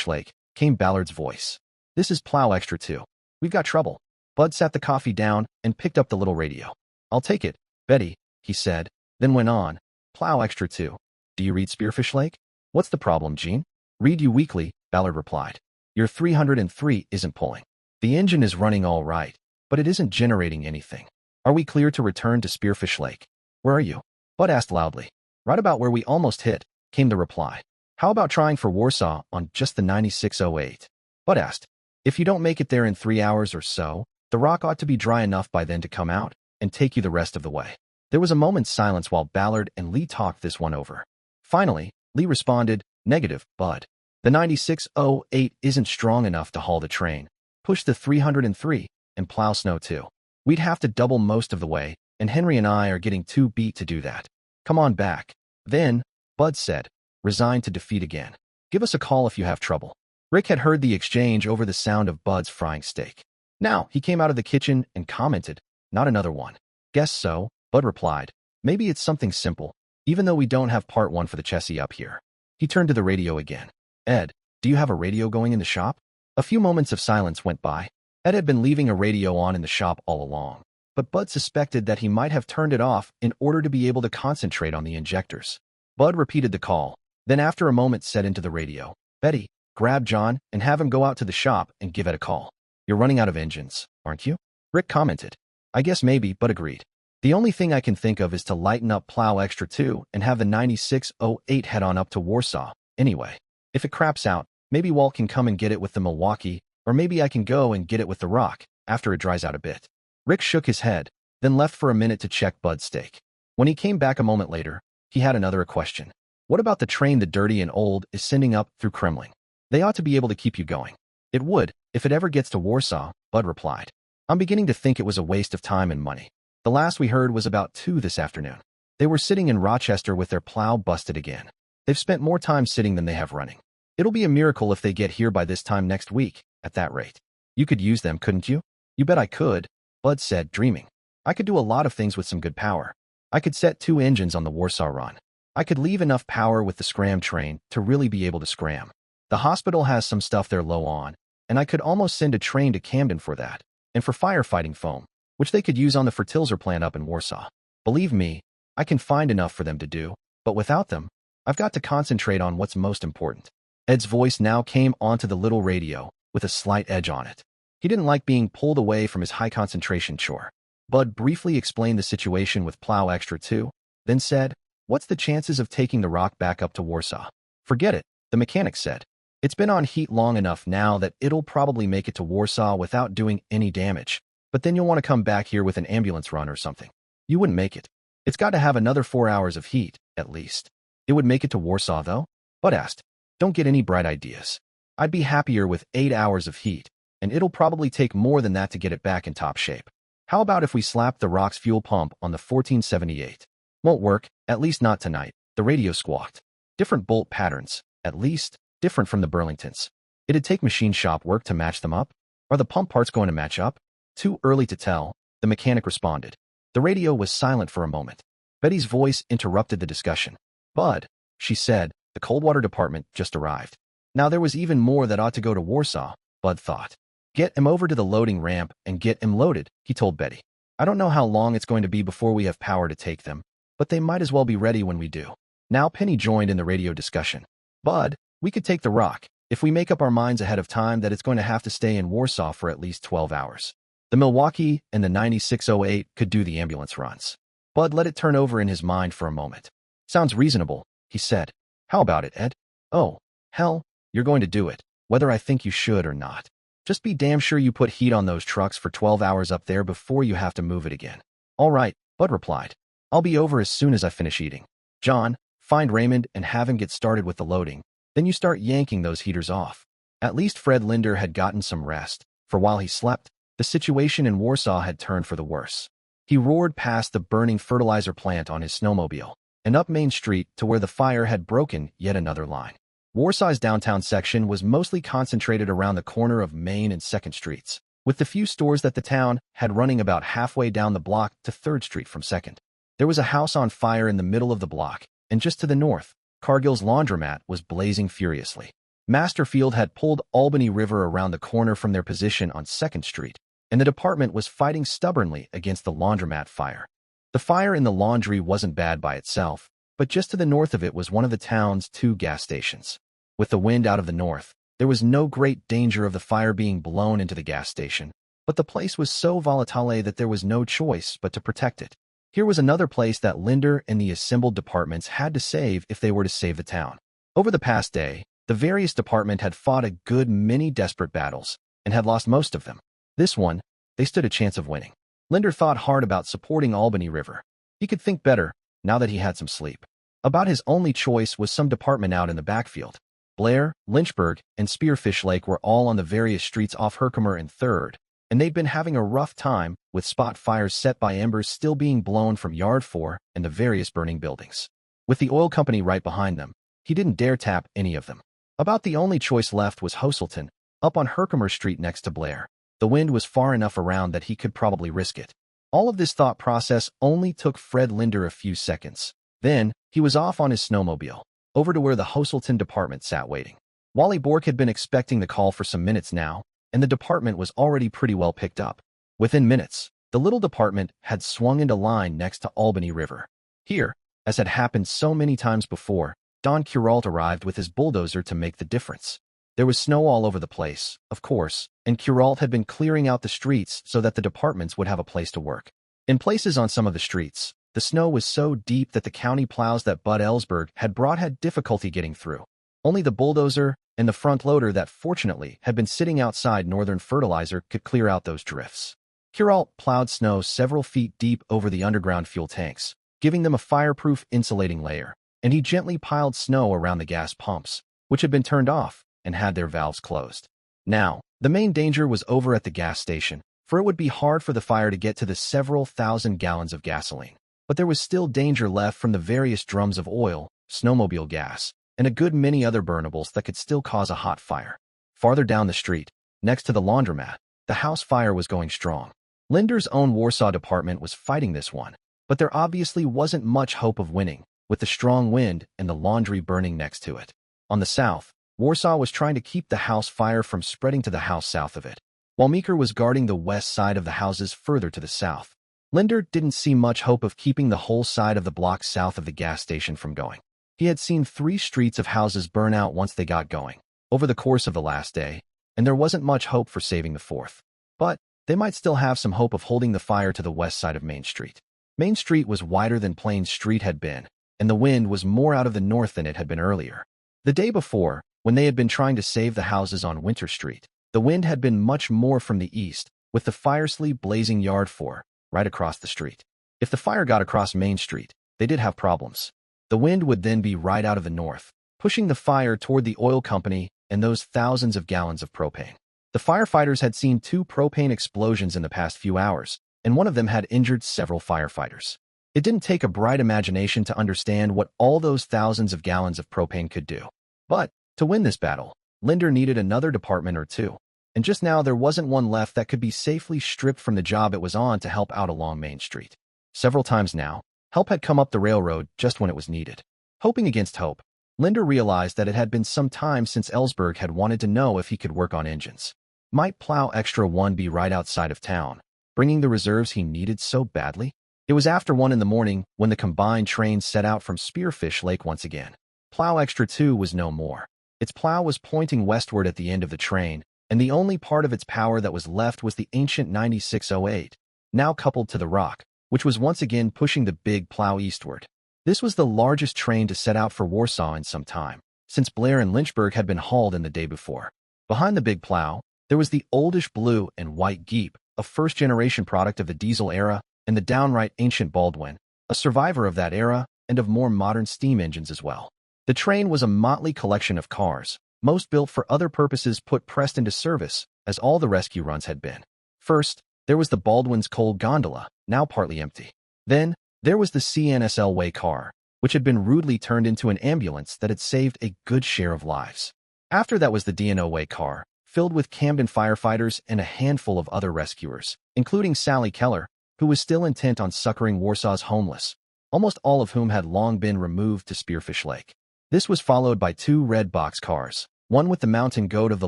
Lake, came Ballard's voice. This is Plow Extra 2. We've got trouble. Bud sat the coffee down and picked up the little radio. I'll take it, Betty, he said, then went on. Plow Extra 2. Do you read Spearfish Lake? What's the problem, Gene? Read you weekly, Ballard replied. Your 303 isn't pulling. The engine is running all right, but it isn't generating anything. Are we clear to return to Spearfish Lake? Where are you? Bud asked loudly. Right about where we almost hit, came the reply. How about trying for Warsaw on just the 9608? Bud asked. If you don't make it there in 3 hours or so, the rock ought to be dry enough by then to come out and take you the rest of the way. There was a moment's silence while Ballard and Lee talked this one over. Finally, Lee responded, Negative, Bud. The 9608 isn't strong enough to haul the train. Push the 303 and plow snow too. We'd have to double most of the way, and Henry and I are getting too beat to do that. Come on back. Then, Bud said, resigned to defeat again. Give us a call if you have trouble. Rick had heard the exchange over the sound of Bud's frying steak. Now, he came out of the kitchen and commented, Not another one. Guess so, Bud replied. Maybe it's something simple, even though we don't have part 1 for the chassis up here. He turned to the radio again. Ed, do you have a radio going in the shop? A few moments of silence went by. Ed had been leaving a radio on in the shop all along, but Bud suspected that he might have turned it off in order to be able to concentrate on the injectors. Bud repeated the call, then after a moment said into the radio, Betty, grab John and have him go out to the shop and give Ed a call. You're running out of engines, aren't you? Rick commented. I guess maybe, Bud agreed. The only thing I can think of is to lighten up Plow Extra 2 and have the 9608 head on up to Warsaw. Anyway, if it craps out, maybe Walt can come and get it with the Milwaukee, or maybe I can go and get it with the Rock after it dries out a bit. Rick shook his head, then left for a minute to check Bud's steak. When he came back a moment later, he had another question. What about the train the dirty and old is sending up through Kremling? They ought to be able to keep you going. It would, if it ever gets to Warsaw, Bud replied. I'm beginning to think it was a waste of time and money. The last we heard was about 2 this afternoon. They were sitting in Rochester with their plow busted again. They've spent more time sitting than they have running. It'll be a miracle if they get here by this time next week, at that rate. You could use them, couldn't you? You bet I could, Bud said, dreaming. I could do a lot of things with some good power. I could set 2 engines on the Warsaw run. I could leave enough power with the scram train to really be able to scram. The hospital has some stuff they're low on, and I could almost send a train to Camden for that, and for firefighting foam, which they could use on the fertilizer plant up in Warsaw. Believe me, I can find enough for them to do, but without them, I've got to concentrate on what's most important. Ed's voice now came onto the little radio, with a slight edge on it. He didn't like being pulled away from his high-concentration chore. Bud briefly explained the situation with Plow Extra 2, then said, What's the chances of taking the Rock back up to Warsaw? Forget it, the mechanic said. It's been on heat long enough now that it'll probably make it to Warsaw without doing any damage. But then you'll want to come back here with an ambulance run or something. You wouldn't make it. It's got to have another 4 hours of heat, at least. It would make it to Warsaw, though? Bud asked. Don't get any bright ideas. I'd be happier with 8 hours of heat, and it'll probably take more than that to get it back in top shape. How about if we slap the Rock's fuel pump on the 1478? Won't work, at least not tonight, the radio squawked. Different bolt patterns, at least, different from the Burlingtons. It'd take machine shop work to match them up? Are the pump parts going to match up? Too early to tell, the mechanic responded. The radio was silent for a moment. Betty's voice interrupted the discussion. Bud, she said, the cold water department just arrived. Now there was even more that ought to go to Warsaw, Bud thought. Get him over to the loading ramp and get him loaded, he told Betty. I don't know how long it's going to be before we have power to take them, but they might as well be ready when we do. Now Penny joined in the radio discussion. Bud, we could take the Rock, if we make up our minds ahead of time that it's going to have to stay in Warsaw for at least 12 hours. The Milwaukee and the 9608 could do the ambulance runs. Bud let it turn over in his mind for a moment. Sounds reasonable, he said. How about it, Ed? Oh, hell, you're going to do it. whether I think you should or not. Just be damn sure you put heat on those trucks for 12 hours up there before you have to move it again. All right, Bud replied. I'll be over as soon as I finish eating. John, find Raymond and have him get started with the loading. Then you start yanking those heaters off. At least Fred Linder had gotten some rest, for while he slept, the situation in Warsaw had turned for the worse. He roared past the burning fertilizer plant on his snowmobile and up Main Street to where the fire had broken yet another line. Warsaw's downtown section was mostly concentrated around the corner of Main and 2nd Streets, with the few stores that the town had running about halfway down the block to 3rd Street from 2nd. There was a house on fire in the middle of the block, and just to the north, Cargill's laundromat was blazing furiously. Masterfield had pulled Albany River around the corner from their position on 2nd Street, and the department was fighting stubbornly against the laundromat fire. The fire in the laundry wasn't bad by itself, but just to the north of it was one of the town's 2 gas stations. With the wind out of the north, there was no great danger of the fire being blown into the gas station, but the place was so volatile that there was no choice but to protect it. Here was another place that Linder and the assembled departments had to save if they were to save the town. Over the past day, the various departments had fought a good many desperate battles and had lost most of them. This one, they stood a chance of winning. Linder thought hard about supporting Albany River. He could think better now that he had some sleep. About his only choice was some department out in the backfield. Blair, Lynchburg, and Spearfish Lake were all on the various streets off Herkimer and 3rd, and they'd been having a rough time with spot fires set by embers still being blown from Yard 4 and the various burning buildings. With the oil company right behind them, he didn't dare tap any of them. About the only choice left was Hoselton, up on Herkimer Street next to Blair. The wind was far enough around that he could probably risk it. All of this thought process only took Fred Linder a few seconds. Then, he was off on his snowmobile, over to where the Hoselton department sat waiting. Wally Bork had been expecting the call for some minutes now, and the department was already pretty well picked up. Within minutes, the little department had swung into line next to Albany River. Here, as had happened so many times before, Don Curalt arrived with his bulldozer to make the difference. There was snow all over the place, of course, and Curalt had been clearing out the streets so that the departments would have a place to work. In places on some of the streets, the snow was so deep that the county plows that Bud Ellsberg had brought had difficulty getting through. Only the bulldozer and the front loader that fortunately had been sitting outside Northern Fertilizer could clear out those drifts. Curalt plowed snow several feet deep over the underground fuel tanks, giving them a fireproof insulating layer, and he gently piled snow around the gas pumps, which had been turned off and had their valves closed. Now, the main danger was over at the gas station, for it would be hard for the fire to get to the several thousand gallons of gasoline. But there was still danger left from the various drums of oil, snowmobile gas, and a good many other burnables that could still cause a hot fire. Farther down the street, next to the laundromat, the house fire was going strong. Linder's own Warsaw department was fighting this one, but there obviously wasn't much hope of winning, with the strong wind and the laundry burning next to it. On the south, Warsaw was trying to keep the house fire from spreading to the house south of it, while Meeker was guarding the west side of the houses further to the south. Linder didn't see much hope of keeping the whole side of the block south of the gas station from going. He had seen 3 streets of houses burn out once they got going, over the course of the last day, and there wasn't much hope for saving the 4th. But they might still have some hope of holding the fire to the west side of Main Street. Main Street was wider than Plains Street had been, and the wind was more out of the north than it had been earlier. The day before, when they had been trying to save the houses on Winter Street, the wind had been much more from the east, with the fire sleeve blazing Yard 4 right across the street. If the fire got across Main Street, they did have problems. The wind would then be right out of the north, pushing the fire toward the oil company and those thousands of gallons of propane. The firefighters had seen 2 propane explosions in the past few hours, and one of them had injured several firefighters. It didn't take a bright imagination to understand what all those thousands of gallons of propane could do. But, to win this battle, Linder needed another department or 2. And just now there wasn't one left that could be safely stripped from the job it was on to help out along Main Street. Several times now, help had come up the railroad just when it was needed. Hoping against hope, Linder realized that it had been some time since Ellsberg had wanted to know if he could work on engines. Might Plow Extra 1 be right outside of town, bringing the reserves he needed so badly? It was after 1 in the morning when the combined trains set out from Spearfish Lake once again. Plow Extra 2 was no more. Its plow was pointing westward at the end of the train, and the only part of its power that was left was the ancient 9608, now coupled to the rock, which was once again pushing the big plow eastward. This was the largest train to set out for Warsaw in some time, since Blair and Lynchburg had been hauled in the day before. Behind the big plow, there was the oldish blue and white Jeep, a first-generation product of the diesel era, and the downright ancient Baldwin, a survivor of that era and of more modern steam engines as well. The train was a motley collection of cars, most built for other purposes put pressed into service, as all the rescue runs had been. First, there was the Baldwin's coal gondola, now partly empty. Then, there was the CNSL Way car, which had been rudely turned into an ambulance that had saved a good share of lives. After that was the DNO Way car, filled with Camden firefighters and a handful of other rescuers, including Sally Keller, who was still intent on succoring Warsaw's homeless, almost all of whom had long been removed to Spearfish Lake. This was followed by 2 red box cars, one with the mountain goat of the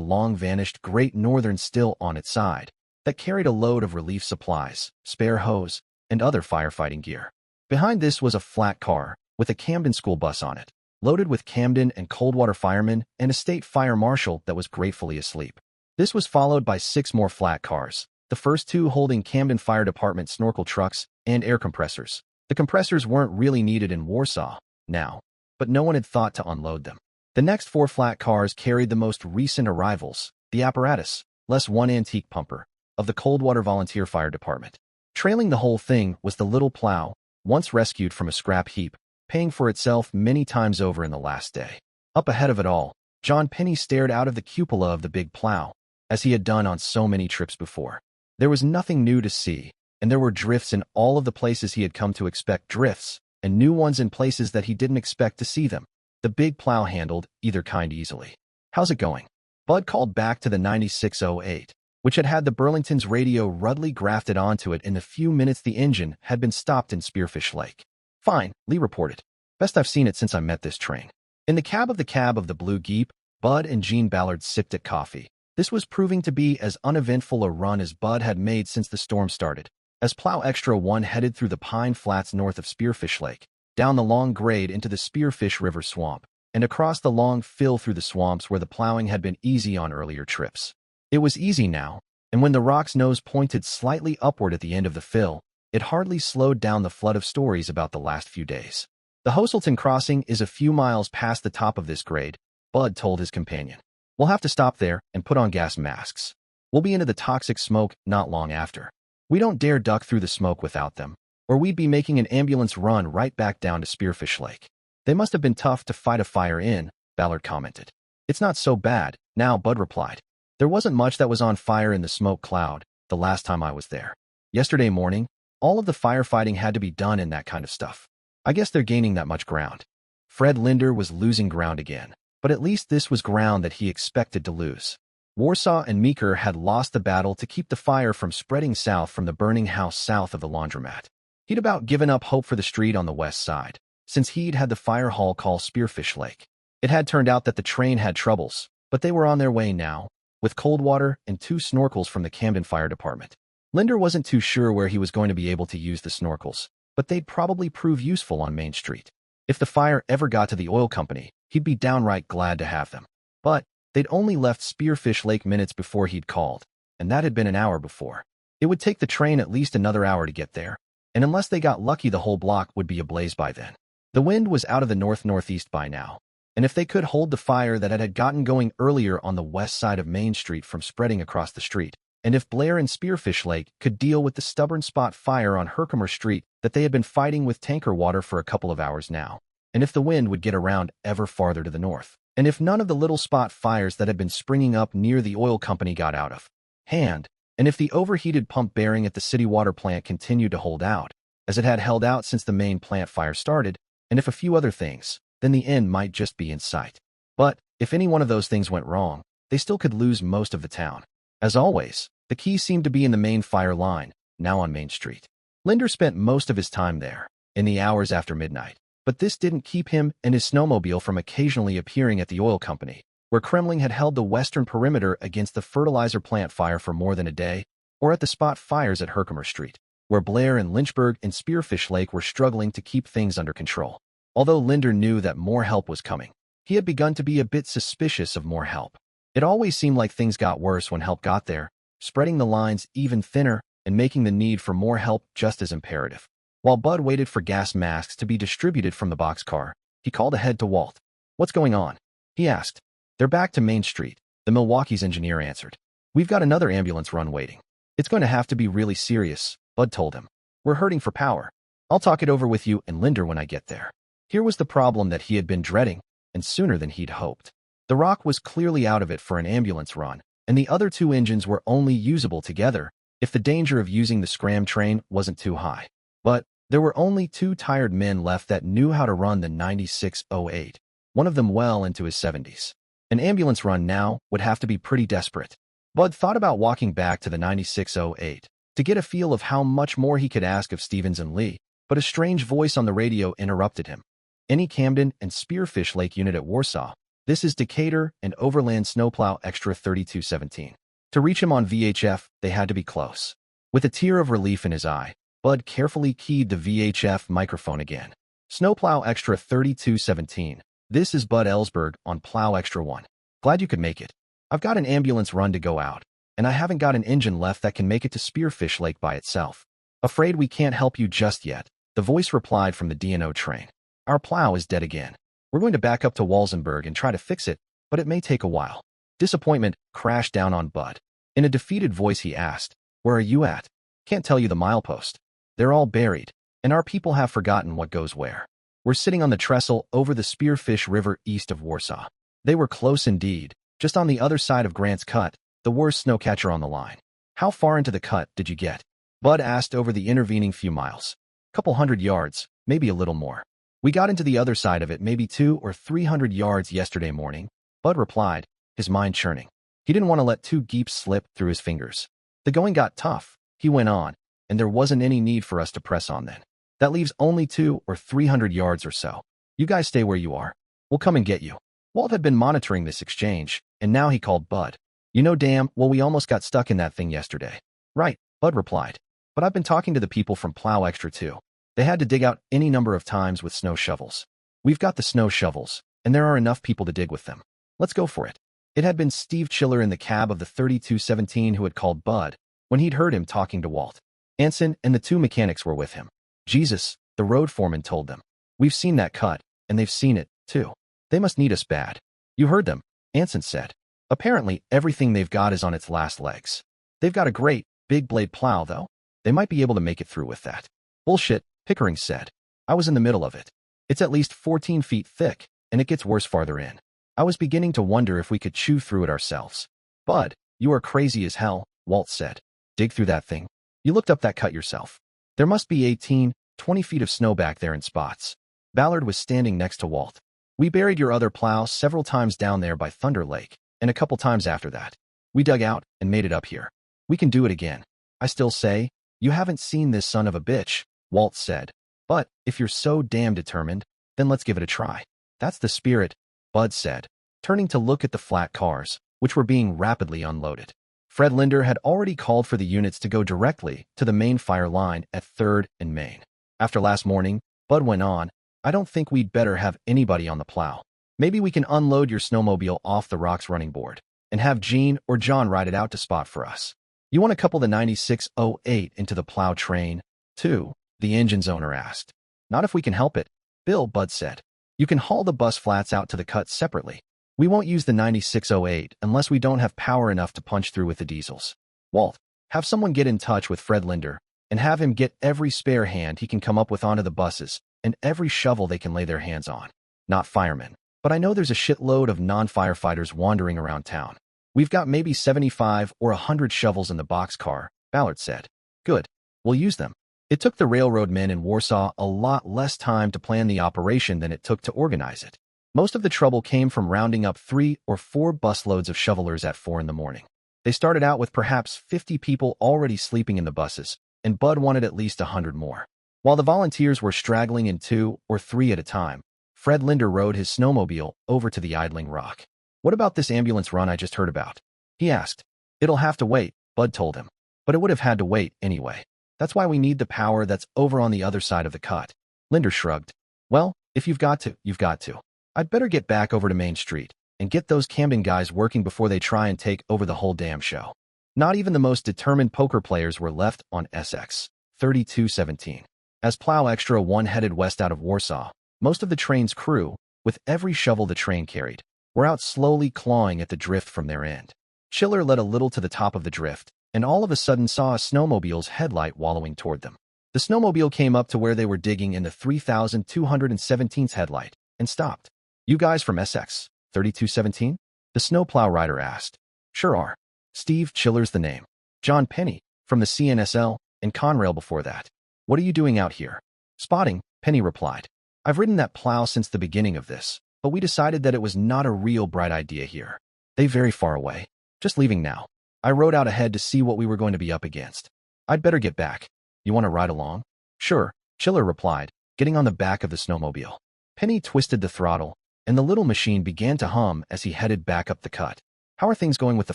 long-vanished Great Northern still on its side, that carried a load of relief supplies, spare hose, and other firefighting gear. Behind this was a flat car, with a Camden school bus on it, loaded with Camden and Coldwater firemen and a state fire marshal that was gratefully asleep. This was followed by 6 more flat cars, the first 2 holding Camden Fire Department snorkel trucks and air compressors. The compressors weren't really needed in Warsaw now, but no one had thought to unload them. The next 4 flat cars carried the most recent arrivals, the apparatus, less one antique pumper, of the Coldwater Volunteer Fire Department. Trailing the whole thing was the little plow, once rescued from a scrap heap, paying for itself many times over in the last day. Up ahead of it all, John Penny stared out of the cupola of the big plow, as he had done on so many trips before. There was nothing new to see, and there were drifts in all of the places he had come to expect drifts, and new ones in places that he didn't expect to see them. The big plow handled either kind easily. "How's it going?" Bud called back to the 9608, which had had the Burlington's radio rudely grafted onto it in the few minutes the engine had been stopped in Spearfish Lake. "Fine," Lee reported. "Best I've seen it since I met this train." In the cab of the blue Jeep, Bud and Jean Ballard sipped at coffee. This was proving to be as uneventful a run as Bud had made since the storm started. As Plow Extra 1 headed through the pine flats north of Spearfish Lake, down the long grade into the Spearfish River swamp, and across the long fill through the swamps where the plowing had been easy on earlier trips. It was easy now, and when the rock's nose pointed slightly upward at the end of the fill, it hardly slowed down the flood of stories about the last few days. "The Hoselton crossing is a few miles past the top of this grade," Bud told his companion. "We'll have to stop there and put on gas masks. We'll be into the toxic smoke not long after. We don't dare duck through the smoke without them, or we'd be making an ambulance run right back down to Spearfish Lake." "They must have been tough to fight a fire in," Ballard commented. "It's not so bad now," Bud replied. "There wasn't much that was on fire in the smoke cloud the last time I was there. Yesterday morning, all of the firefighting had to be done in that kind of stuff. I guess they're gaining that much ground." Fred Linder was losing ground again, but at least this was ground that he expected to lose. Warsaw and Meeker had lost the battle to keep the fire from spreading south from the burning house south of the laundromat. He'd about given up hope for the street on the west side, since he'd had the fire hall call Spearfish Lake. It had turned out that the train had troubles, but they were on their way now, with cold water and 2 snorkels from the Camden Fire Department. Linder wasn't too sure where he was going to be able to use the snorkels, but they'd probably prove useful on Main Street. If the fire ever got to the oil company, he'd be downright glad to have them. But they'd only left Spearfish Lake minutes before he'd called, and that had been an hour before. It would take the train at least another hour to get there, and unless they got lucky the whole block would be ablaze by then. The wind was out of the north-northeast by now, and if they could hold the fire that had gotten going earlier on the west side of Main Street from spreading across the street, and if Blair and Spearfish Lake could deal with the stubborn spot fire on Herkimer Street that they had been fighting with tanker water for a couple of hours now, and if the wind would get around ever farther to the north, and if none of the little spot fires that had been springing up near the oil company got out of hand, and if the overheated pump bearing at the city water plant continued to hold out, as it had held out since the main plant fire started, and if a few other things, then the end might just be in sight. But if any one of those things went wrong, they still could lose most of the town. As always, the key seemed to be in the main fire line, now on Main Street. Linder spent most of his time there, in the hours after midnight, but this didn't keep him and his snowmobile from occasionally appearing at the oil company, where Kremling had held the western perimeter against the fertilizer plant fire for more than a day, or at the spot fires at Herkimer Street, where Blair and Lynchburg and Spearfish Lake were struggling to keep things under control. Although Linder knew that more help was coming, he had begun to be a bit suspicious of more help. It always seemed like things got worse when help got there, spreading the lines even thinner and making the need for more help just as imperative. While Bud waited for gas masks to be distributed from the boxcar, he called ahead to Walt. "What's going on?" he asked. "They're back to Main Street," The Milwaukee's engineer answered. We've got another ambulance run waiting. It's going to have to be really serious, Bud told him. We're hurting for power. I'll talk it over with you and Linder when I get there. Here was the problem that he had been dreading, and sooner than he'd hoped. The Rock was clearly out of it for an ambulance run, and the other two engines were only usable together if the danger of using the scram train wasn't too high. But there were only two tired men left that knew how to run the 9608, one of them well into his 70s. An ambulance run now would have to be pretty desperate. Bud thought about walking back to the 9608 to get a feel of how much more he could ask of Stevens and Lee, but a strange voice on the radio interrupted him. Any Camden and Spearfish Lake unit at Warsaw. This is Decatur and Overland Snowplow Extra 3217. To reach him on VHF, they had to be close. With a tear of relief in his eye, Bud carefully keyed the VHF microphone again. Snowplow Extra 3217. This is Bud Ellsberg on Plow Extra 1. Glad you could make it. I've got an ambulance run to go out, and I haven't got an engine left that can make it to Spearfish Lake by itself. Afraid we can't help you just yet, the voice replied from the D&O train. Our plow is dead again. We're going to back up to Walsenburg and try to fix it, but it may take a while. Disappointment crashed down on Bud. In a defeated voice he asked, Where are you at? Can't tell you the milepost. They're all buried, and our people have forgotten what goes where. We're sitting on the trestle over the Spearfish River east of Warsaw. They were close indeed, just on the other side of Grant's Cut, the worst snowcatcher on the line. How far into the cut did you get? Bud asked over the intervening few miles. Couple 100 yards, maybe a little more. We got into the other side of it maybe 200 or 300 yards yesterday morning, Bud replied, his mind churning. He didn't want to let two geeps slip through his fingers. The going got tough, he went on, and there wasn't any need for us to press on then. That leaves only 200 or 300 yards or so. You guys stay where you are. We'll come and get you. Walt had been monitoring this exchange, and now he called Bud. You know damn well we almost got stuck in that thing yesterday. Right, Bud replied. But I've been talking to the people from Plow Extra too. They had to dig out any number of times with snow shovels. We've got the snow shovels, and there are enough people to dig with them. Let's go for it. It had been Steve Chiller in the cab of the 3217 who had called Bud when he'd heard him talking to Walt. Anson and the two mechanics were with him. Jesus, the road foreman told them. We've seen that cut, and they've seen it, too. They must need us bad. You heard them, Anson said. Apparently, everything they've got is on its last legs. They've got a great, big blade plow, though. They might be able to make it through with that. Bullshit, Pickering said. I was in the middle of it. It's at least 14 feet thick, and it gets worse farther in. I was beginning to wonder if we could chew through it ourselves. Bud, you are crazy as hell, Walt said. Dig through that thing. You looked up that cut yourself. There must be 18, 20 feet of snow back there in spots. Ballard was standing next to Walt. We buried your other plow several times down there by Thunder Lake, and a couple times after that. We dug out and made it up here. We can do it again. I still say, you haven't seen this son of a bitch, Walt said. But if you're so damn determined, then let's give it a try. That's the spirit, Bud said, turning to look at the flat cars, which were being rapidly unloaded. Fred Linder had already called for the units to go directly to the main fire line at 3rd and Main. After last morning, Bud went on, I don't think we'd better have anybody on the plow. Maybe we can unload your snowmobile off the Rocks running board and have Gene or John ride it out to spot for us. You want to couple the 9608 into the plow train, too? The engine's owner asked. Not if we can help it, Bill, Bud said. You can haul the bus flats out to the cut separately. We won't use the 9608 unless we don't have power enough to punch through with the diesels. Walt, have someone get in touch with Fred Linder and have him get every spare hand he can come up with onto the buses and every shovel they can lay their hands on. Not firemen, but I know there's a shitload of non-firefighters wandering around town. We've got maybe 75 or 100 shovels in the boxcar, Ballard said. Good. We'll use them. It took the railroad men in Warsaw a lot less time to plan the operation than it took to organize it. Most of the trouble came from rounding up 3 or 4 busloads of shovelers at 4 in the morning. They started out with perhaps 50 people already sleeping in the buses, and Bud wanted at least 100 more. While the volunteers were straggling in 2 or 3 at a time, Fred Linder rode his snowmobile over to the idling rock. What about this ambulance run I just heard about? He asked. It'll have to wait, Bud told him. But it would have had to wait anyway. That's why we need the power that's over on the other side of the cut. Linder shrugged. Well, if you've got to, you've got to. I'd better get back over to Main Street and get those Camden guys working before they try and take over the whole damn show. Not even the most determined poker players were left on SX 3217. As Plow Extra 1 headed west out of Warsaw, most of the train's crew, with every shovel the train carried, were out slowly clawing at the drift from their end. Chiller led a little to the top of the drift, and all of a sudden saw a snowmobile's headlight wallowing toward them. The snowmobile came up to where they were digging in the 3217th headlight, and stopped. "You guys from SX 3217? The snowplow rider asked. "Sure are. Steve, Chiller's the name. John Penny, from the CNSL, and Conrail before that. What are you doing out here?" "Spotting," Penny replied. "I've ridden that plow since the beginning of this, but we decided that it was not a real bright idea here. They very far away. Just leaving now. I rode out ahead to see what we were going to be up against. I'd better get back. You want to ride along?" "Sure," Chiller replied, getting on the back of the snowmobile. Penny twisted the throttle, and the little machine began to hum as he headed back up the cut. "How are things going with the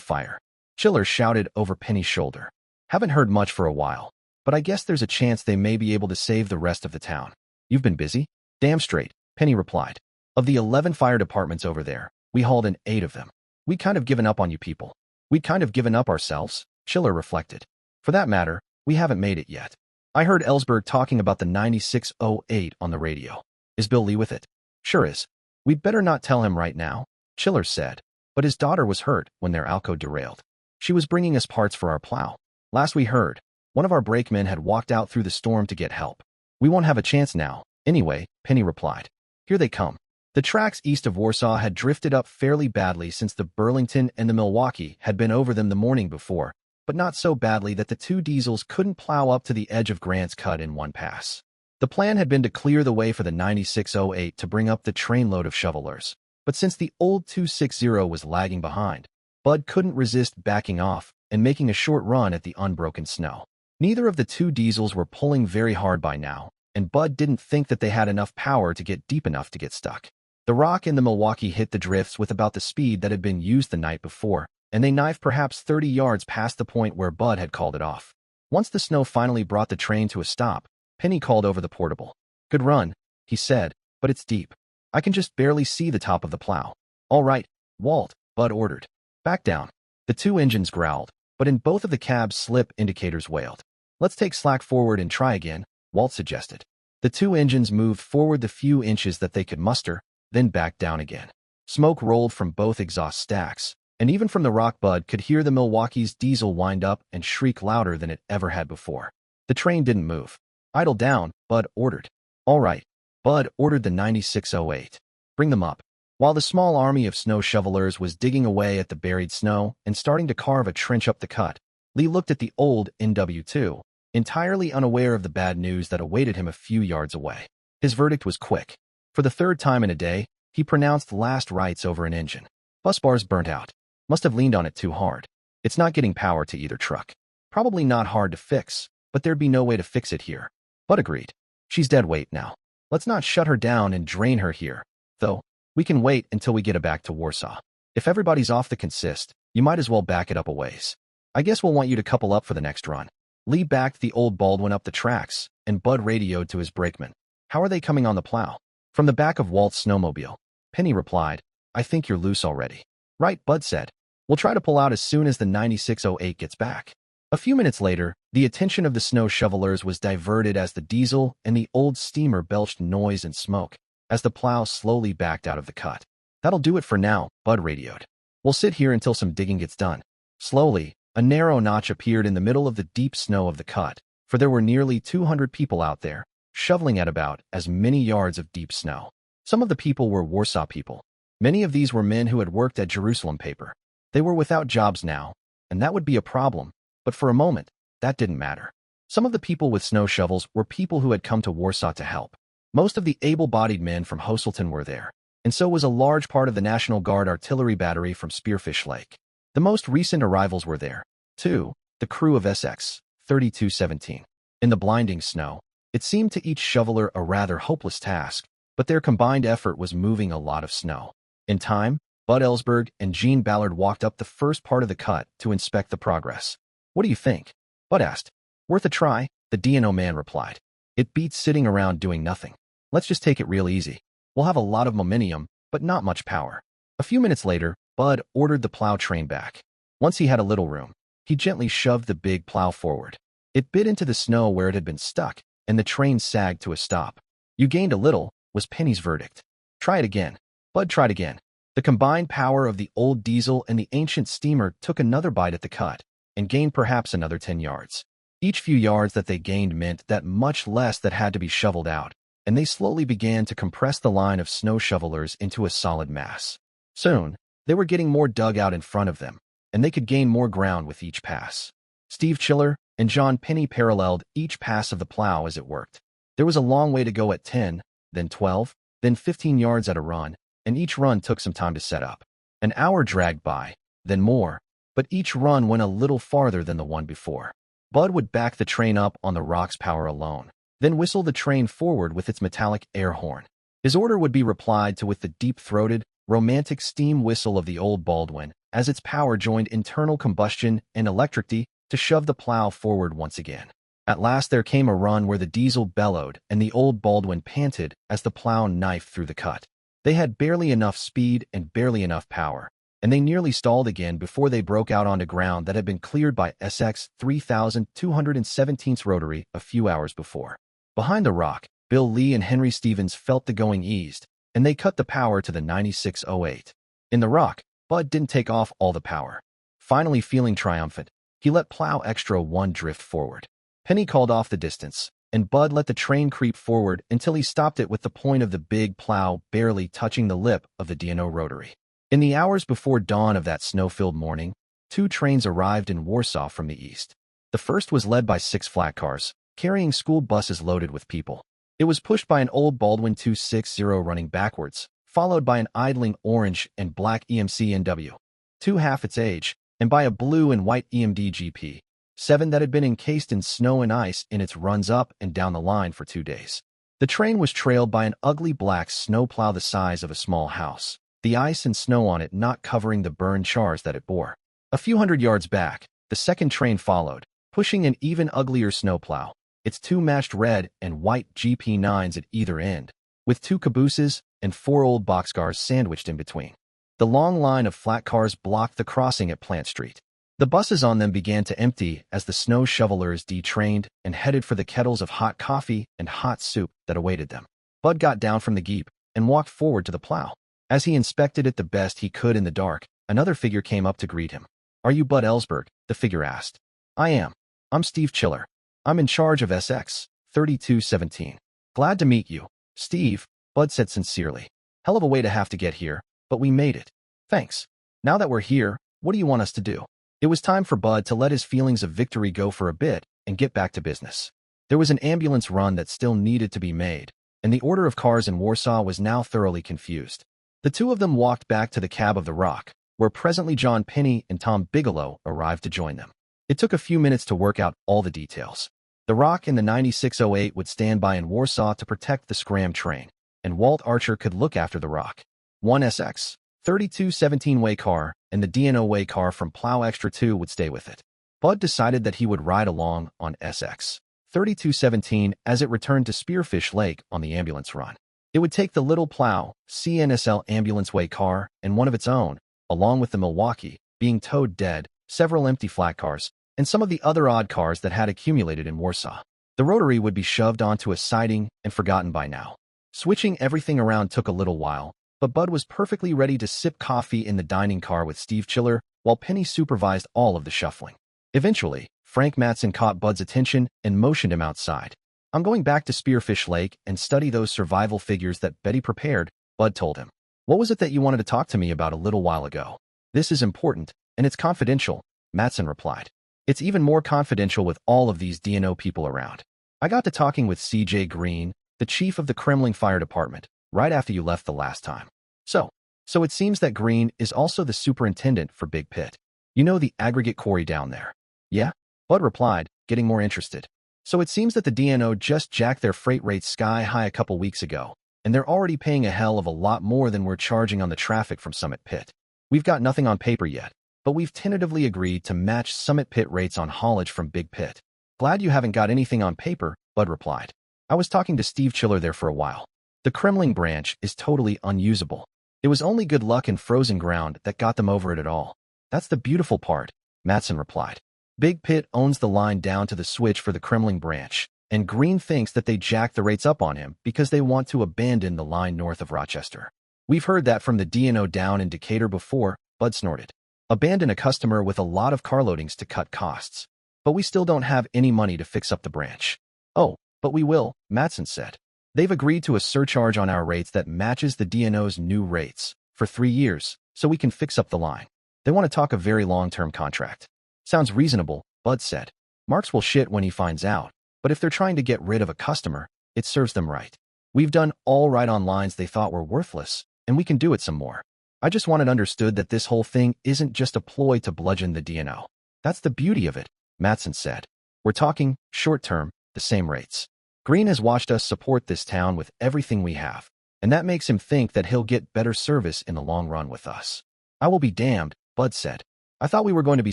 fire?" Chiller shouted over Penny's shoulder. "Haven't heard much for a while, but I guess there's a chance they may be able to save the rest of the town." "You've been busy?" "Damn straight," Penny replied. "Of the 11 fire departments over there, we hauled in 8 of them. We'd kind of given up on you people." "We'd kind of given up ourselves," Chiller reflected. "For that matter, we haven't made it yet. I heard Ellsberg talking about the 9608 on the radio. Is Bill Lee with it?" "Sure is. We'd better not tell him right now," Chiller said. "But his daughter was hurt when their Alco derailed. She was bringing us parts for our plow. Last we heard, one of our brakemen had walked out through the storm to get help. We won't have a chance now, anyway," Penny replied. "Here they come." The tracks east of Warsaw had drifted up fairly badly since the Burlington and the Milwaukee had been over them the morning before, but not so badly that the 2 diesels couldn't plow up to the edge of Grant's Cut in one pass. The plan had been to clear the way for the 9608 to bring up the trainload of shovelers, but since the old 260 was lagging behind, Bud couldn't resist backing off and making a short run at the unbroken snow. Neither of the 2 diesels were pulling very hard by now, and Bud didn't think that they had enough power to get deep enough to get stuck. The Rock and the Milwaukee hit the drifts with about the speed that had been used the night before, and they knifed perhaps 30 yards past the point where Bud had called it off. Once the snow finally brought the train to a stop, Penny called over the portable. "Good run," he said, "but it's deep. I can just barely see the top of the plow." "All right, Walt," Bud ordered. "Back down." The 2 engines growled, but in both of the cab's slip indicators wailed. "Let's take slack forward and try again," Walt suggested. The 2 engines moved forward the few inches that they could muster, then back down again. Smoke rolled from both exhaust stacks, and even from the Rock, Bud could hear the Milwaukee's diesel wind up and shriek louder than it ever had before. The train didn't move. "Idle down," Bud ordered. "All right," Bud ordered the 9608. "Bring them up." While the small army of snow shovelers was digging away at the buried snow and starting to carve a trench up the cut, Lee looked at the old NW2, entirely unaware of the bad news that awaited him a few yards away. His verdict was quick. For the 3rd time in a day, he pronounced last rites over an engine. "Bus bar's burnt out. Must have leaned on it too hard. It's not getting power to either truck. Probably not hard to fix, but there'd be no way to fix it here." Bud agreed. "She's dead weight now. Let's not shut her down and drain her here, though. We can wait until we get her back to Warsaw. If everybody's off the consist, you might as well back it up a ways. I guess we'll want you to couple up for the next run." Lee backed the old Baldwin up the tracks, and Bud radioed to his brakeman. "How are they coming on the plow?" From the back of Walt's snowmobile, Penny replied, "I think you're loose already." "Right," Bud said. "We'll try to pull out as soon as the 9608 gets back." A few minutes later, the attention of the snow shovelers was diverted as the diesel and the old steamer belched noise and smoke as the plow slowly backed out of the cut. "That'll do it for now," Bud radioed. "We'll sit here until some digging gets done." Slowly, a narrow notch appeared in the middle of the deep snow of the cut, for there were nearly 200 people out there, shoveling at about as many yards of deep snow. Some of the people were Warsaw people. Many of these were men who had worked at Jerusalem paper. They were without jobs now, and that would be a problem, but for a moment, that didn't matter. Some of the people with snow shovels were people who had come to Warsaw to help. Most of the able-bodied men from Hoselton were there, and so was a large part of the National Guard artillery battery from Spearfish Lake. The most recent arrivals were there, too, the crew of SX 3217. In the blinding snow, it seemed to each shoveler a rather hopeless task, but their combined effort was moving a lot of snow. In time, Bud Ellsberg and Gene Ballard walked up the first part of the cut to inspect the progress. "What do you think?" Bud asked. "Worth a try," the D&O man replied. "It beats sitting around doing nothing. Let's just take it real easy. We'll have a lot of momentum, but not much power." A few minutes later, Bud ordered the plow train back. Once he had a little room, he gently shoved the big plow forward. It bit into the snow where it had been stuck, and the train sagged to a stop. "You gained a little," was Penny's verdict. "Try it again." Bud tried again. The combined power of the old diesel and the ancient steamer took another bite at the cut and gained perhaps another 10 yards. Each few yards that they gained meant that much less that had to be shoveled out, and they slowly began to compress the line of snow shovelers into a solid mass. Soon, they were getting more dug out in front of them, and they could gain more ground with each pass. Steve Chiller and John Penny paralleled each pass of the plow as it worked. There was a long way to go at 10, then 12, then 15 yards at a run, and each run took some time to set up. An hour dragged by, then more, but each run went a little farther than the one before. Bud would back the train up on the rock's power alone, then whistle the train forward with its metallic air horn. His order would be replied to with the deep-throated, romantic steam whistle of the old Baldwin, as its power joined internal combustion and electricity to shove the plow forward once again. At last there came a run where the diesel bellowed and the old Baldwin panted as the plow knifed through the cut. They had barely enough speed and barely enough power, and they nearly stalled again before they broke out onto ground that had been cleared by SX 3217's rotary a few hours before. Behind the rock, Bill Lee and Henry Stevens felt the going eased, and they cut the power to the 9608. In the rock, Bud didn't take off all the power. Finally feeling triumphant, he let plow extra 1 drift forward. Penny called off the distance, and Bud let the train creep forward until he stopped it with the point of the big plow barely touching the lip of the D&O rotary. In the hours before dawn of that snow-filled morning, 2 trains arrived in Warsaw from the east. The first was led by 6 flat cars, carrying school buses loaded with people. It was pushed by an old Baldwin 260 running backwards, followed by an idling orange and black EMC NW, 2 half its age, and by a blue and white EMD GP, 7 that had been encased in snow and ice in its runs up and down the line for 2 days. The train was trailed by an ugly black snowplow the size of a small house, the ice and snow on it not covering the burned chars that it bore. A few hundred yards back, the second train followed, pushing an even uglier snowplow, its 2 matched red and white GP9s at either end, with 2 cabooses and 4 old boxcars sandwiched in between. The long line of flat cars blocked the crossing at Plant Street. The buses on them began to empty as the snow shovelers detrained and headed for the kettles of hot coffee and hot soup that awaited them. Bud got down from the Jeep and walked forward to the plow. As he inspected it the best he could in the dark, another figure came up to greet him. "Are you Bud Ellsberg?" the figure asked. "I am. I'm Steve Chiller. I'm in charge of SX 3217. "Glad to meet you, Steve," Bud said sincerely. "Hell of a way to have to get here, but we made it. Thanks. Now that we're here, what do you want us to do?" It was time for Bud to let his feelings of victory go for a bit and get back to business. There was an ambulance run that still needed to be made, and the order of cars in Warsaw was now thoroughly confused. The 2 of them walked back to the cab of the Rock, where presently John Penny and Tom Bigelow arrived to join them. It took a few minutes to work out all the details. The Rock and the 9608 would stand by in Warsaw to protect the scram train, and Walt Archer could look after the Rock. 1 SX 3217-way car and the D&O-way car from Plow Extra 2 would stay with it. Bud decided that he would ride along on SX 3217 as it returned to Spearfish Lake on the ambulance run. It would take the little Plow CNSL ambulance-way car and one of its own, along with the Milwaukee, being towed dead, several empty flat cars, and some of the other odd cars that had accumulated in Warsaw. The rotary would be shoved onto a siding and forgotten by now. Switching everything around took a little while, but Bud was perfectly ready to sip coffee in the dining car with Steve Chiller while Penny supervised all of the shuffling. Eventually, Frank Matson caught Bud's attention and motioned him outside. "I'm going back to Spearfish Lake and study those survival figures that Betty prepared," Bud told him. "What was it that you wanted to talk to me about a little while ago?" "This is important, and it's confidential," Matson replied. "It's even more confidential with all of these D&O people around. I got to talking with C.J. Green, the chief of the Kremlin Fire Department, right after you left the last time. So it seems that Green is also the superintendent for Big Pit. You know, the aggregate quarry down there." "Yeah?" Bud replied, getting more interested. "So it seems that the D&O just jacked their freight rates sky high a couple weeks ago, and they're already paying a hell of a lot more than we're charging on the traffic from Summit Pit. We've got nothing on paper yet, but we've tentatively agreed to match Summit Pit rates on haulage from Big Pit." "Glad you haven't got anything on paper," Bud replied. "I was talking to Steve Chiller there for a while. The Kremlin branch is totally unusable. It was only good luck and frozen ground that got them over it at all." "That's the beautiful part," Matson replied. "Big Pit owns the line down to the switch for the Kremlin branch, and Green thinks that they jacked the rates up on him because they want to abandon the line north of Rochester. We've heard that from the D&O down in Decatur before, Bud snorted. Abandon a customer with a lot of car loadings to cut costs. But we still don't have any money to fix up the branch. Oh, but we will, Matson said. They've agreed to a surcharge on our rates that matches the D&O's new rates for 3 years, so we can fix up the line. They want to talk a very long-term contract. Sounds reasonable, Bud said. Marks will shit when he finds out, but if they're trying to get rid of a customer, it serves them right. We've done all right on lines they thought were worthless, and we can do it some more. I just want it understood that this whole thing isn't just a ploy to bludgeon the D&O. That's the beauty of it, Matson said. We're talking, short-term, the same rates. Green has watched us support this town with everything we have, and that makes him think that he'll get better service in the long run with us. I will be damned, Bud said. I thought we were going to be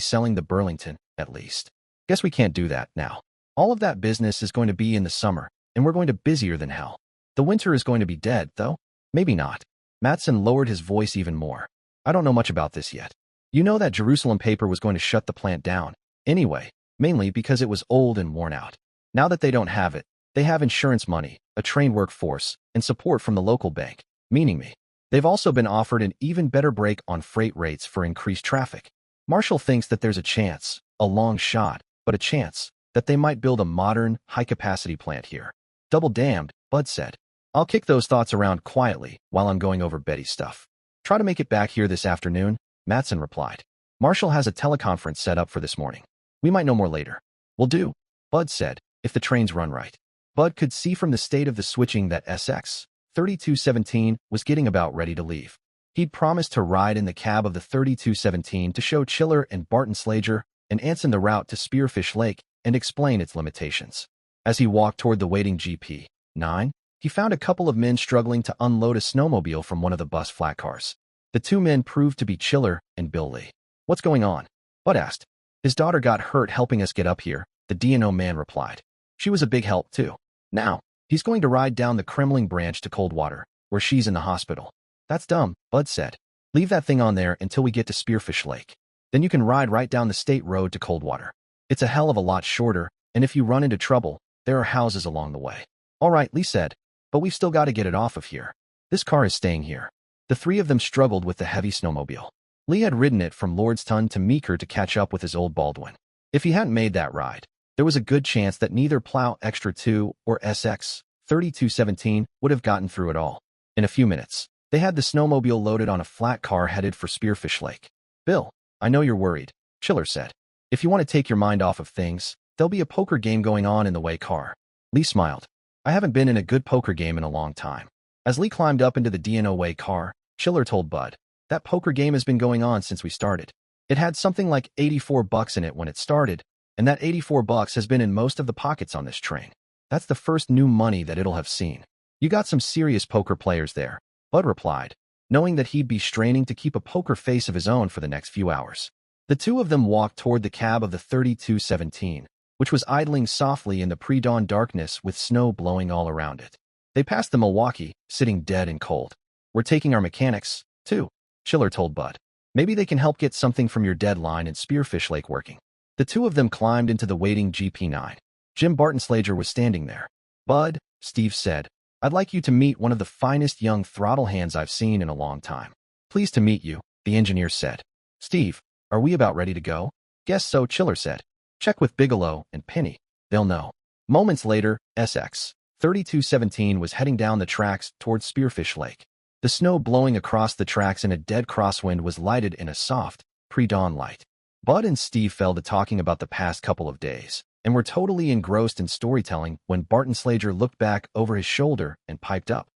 selling the Burlington, at least. Guess we can't do that now. All of that business is going to be in the summer, and we're going to busier than hell. The winter is going to be dead, though? Maybe not. Matson lowered his voice even more. I don't know much about this yet. You know that Jerusalem paper was going to shut the plant down, anyway, mainly because it was old and worn out. Now that they don't have it, they have insurance money, a trained workforce, and support from the local bank, meaning me. They've also been offered an even better break on freight rates for increased traffic. Marshall thinks that there's a chance, a long shot, but a chance, that they might build a modern, high-capacity plant here. Double damned, Bud said. I'll kick those thoughts around quietly while I'm going over Betty's stuff. Try to make it back here this afternoon, Matson replied. Marshall has a teleconference set up for this morning. We might know more later. Will do, Bud said, if the trains run right. Bud could see from the state of the switching that SX 3217 was getting about ready to leave. He'd promised to ride in the cab of the 3217 to show Chiller and Barton Slager and Anson the route to Spearfish Lake and explain its limitations. As he walked toward the waiting GP9, he found a couple of men struggling to unload a snowmobile from one of the bus flat cars. The two men proved to be Chiller and Bill Lee. What's going on? Bud asked. His daughter got hurt helping us get up here, the D&O man replied. She was a big help, too. Now, he's going to ride down the Kremling branch to Coldwater, where she's in the hospital. That's dumb, Bud said. Leave that thing on there until we get to Spearfish Lake. Then you can ride right down the state road to Coldwater. It's a hell of a lot shorter, and if you run into trouble, there are houses along the way. All right, Lee said, but we've still got to get it off of here. This car is staying here. The three of them struggled with the heavy snowmobile. Lee had ridden it from Lordstown to Meeker to catch up with his old Baldwin. If he hadn't made that ride, there was a good chance that neither Plow Extra 2 or SX 3217 would have gotten through it all. In a few minutes, they had the snowmobile loaded on a flat car headed for Spearfish Lake. Bill, I know you're worried, Chiller said. If you want to take your mind off of things, there'll be a poker game going on in the way car. Lee smiled. I haven't been in a good poker game in a long time. As Lee climbed up into the D&O way car, Chiller told Bud, that poker game has been going on since we started. It had something like $84 in it when it started, and that $84 has been in most of the pockets on this train. That's the first new money that it'll have seen. You got some serious poker players there, Bud replied, knowing that he'd be straining to keep a poker face of his own for the next few hours. The two of them walked toward the cab of the 3217, which was idling softly in the pre-dawn darkness with snow blowing all around it. They passed the Milwaukee, sitting dead and cold. We're taking our mechanics, too, Chiller told Bud. Maybe they can help get something from your deadline in Spearfish Lake working. The two of them climbed into the waiting GP9. Jim Barton Slager was standing there. Bud, Steve said, I'd like you to meet one of the finest young throttle hands I've seen in a long time. Pleased to meet you, the engineer said. Steve, are we about ready to go? Guess so, Chiller said. Check with Bigelow and Penny. They'll know. Moments later, SX 3217 was heading down the tracks towards Spearfish Lake. The snow blowing across the tracks in a dead crosswind was lighted in a soft, pre-dawn light. Bud and Steve fell to talking about the past couple of days, and were totally engrossed in storytelling when Barton Slager looked back over his shoulder and piped up.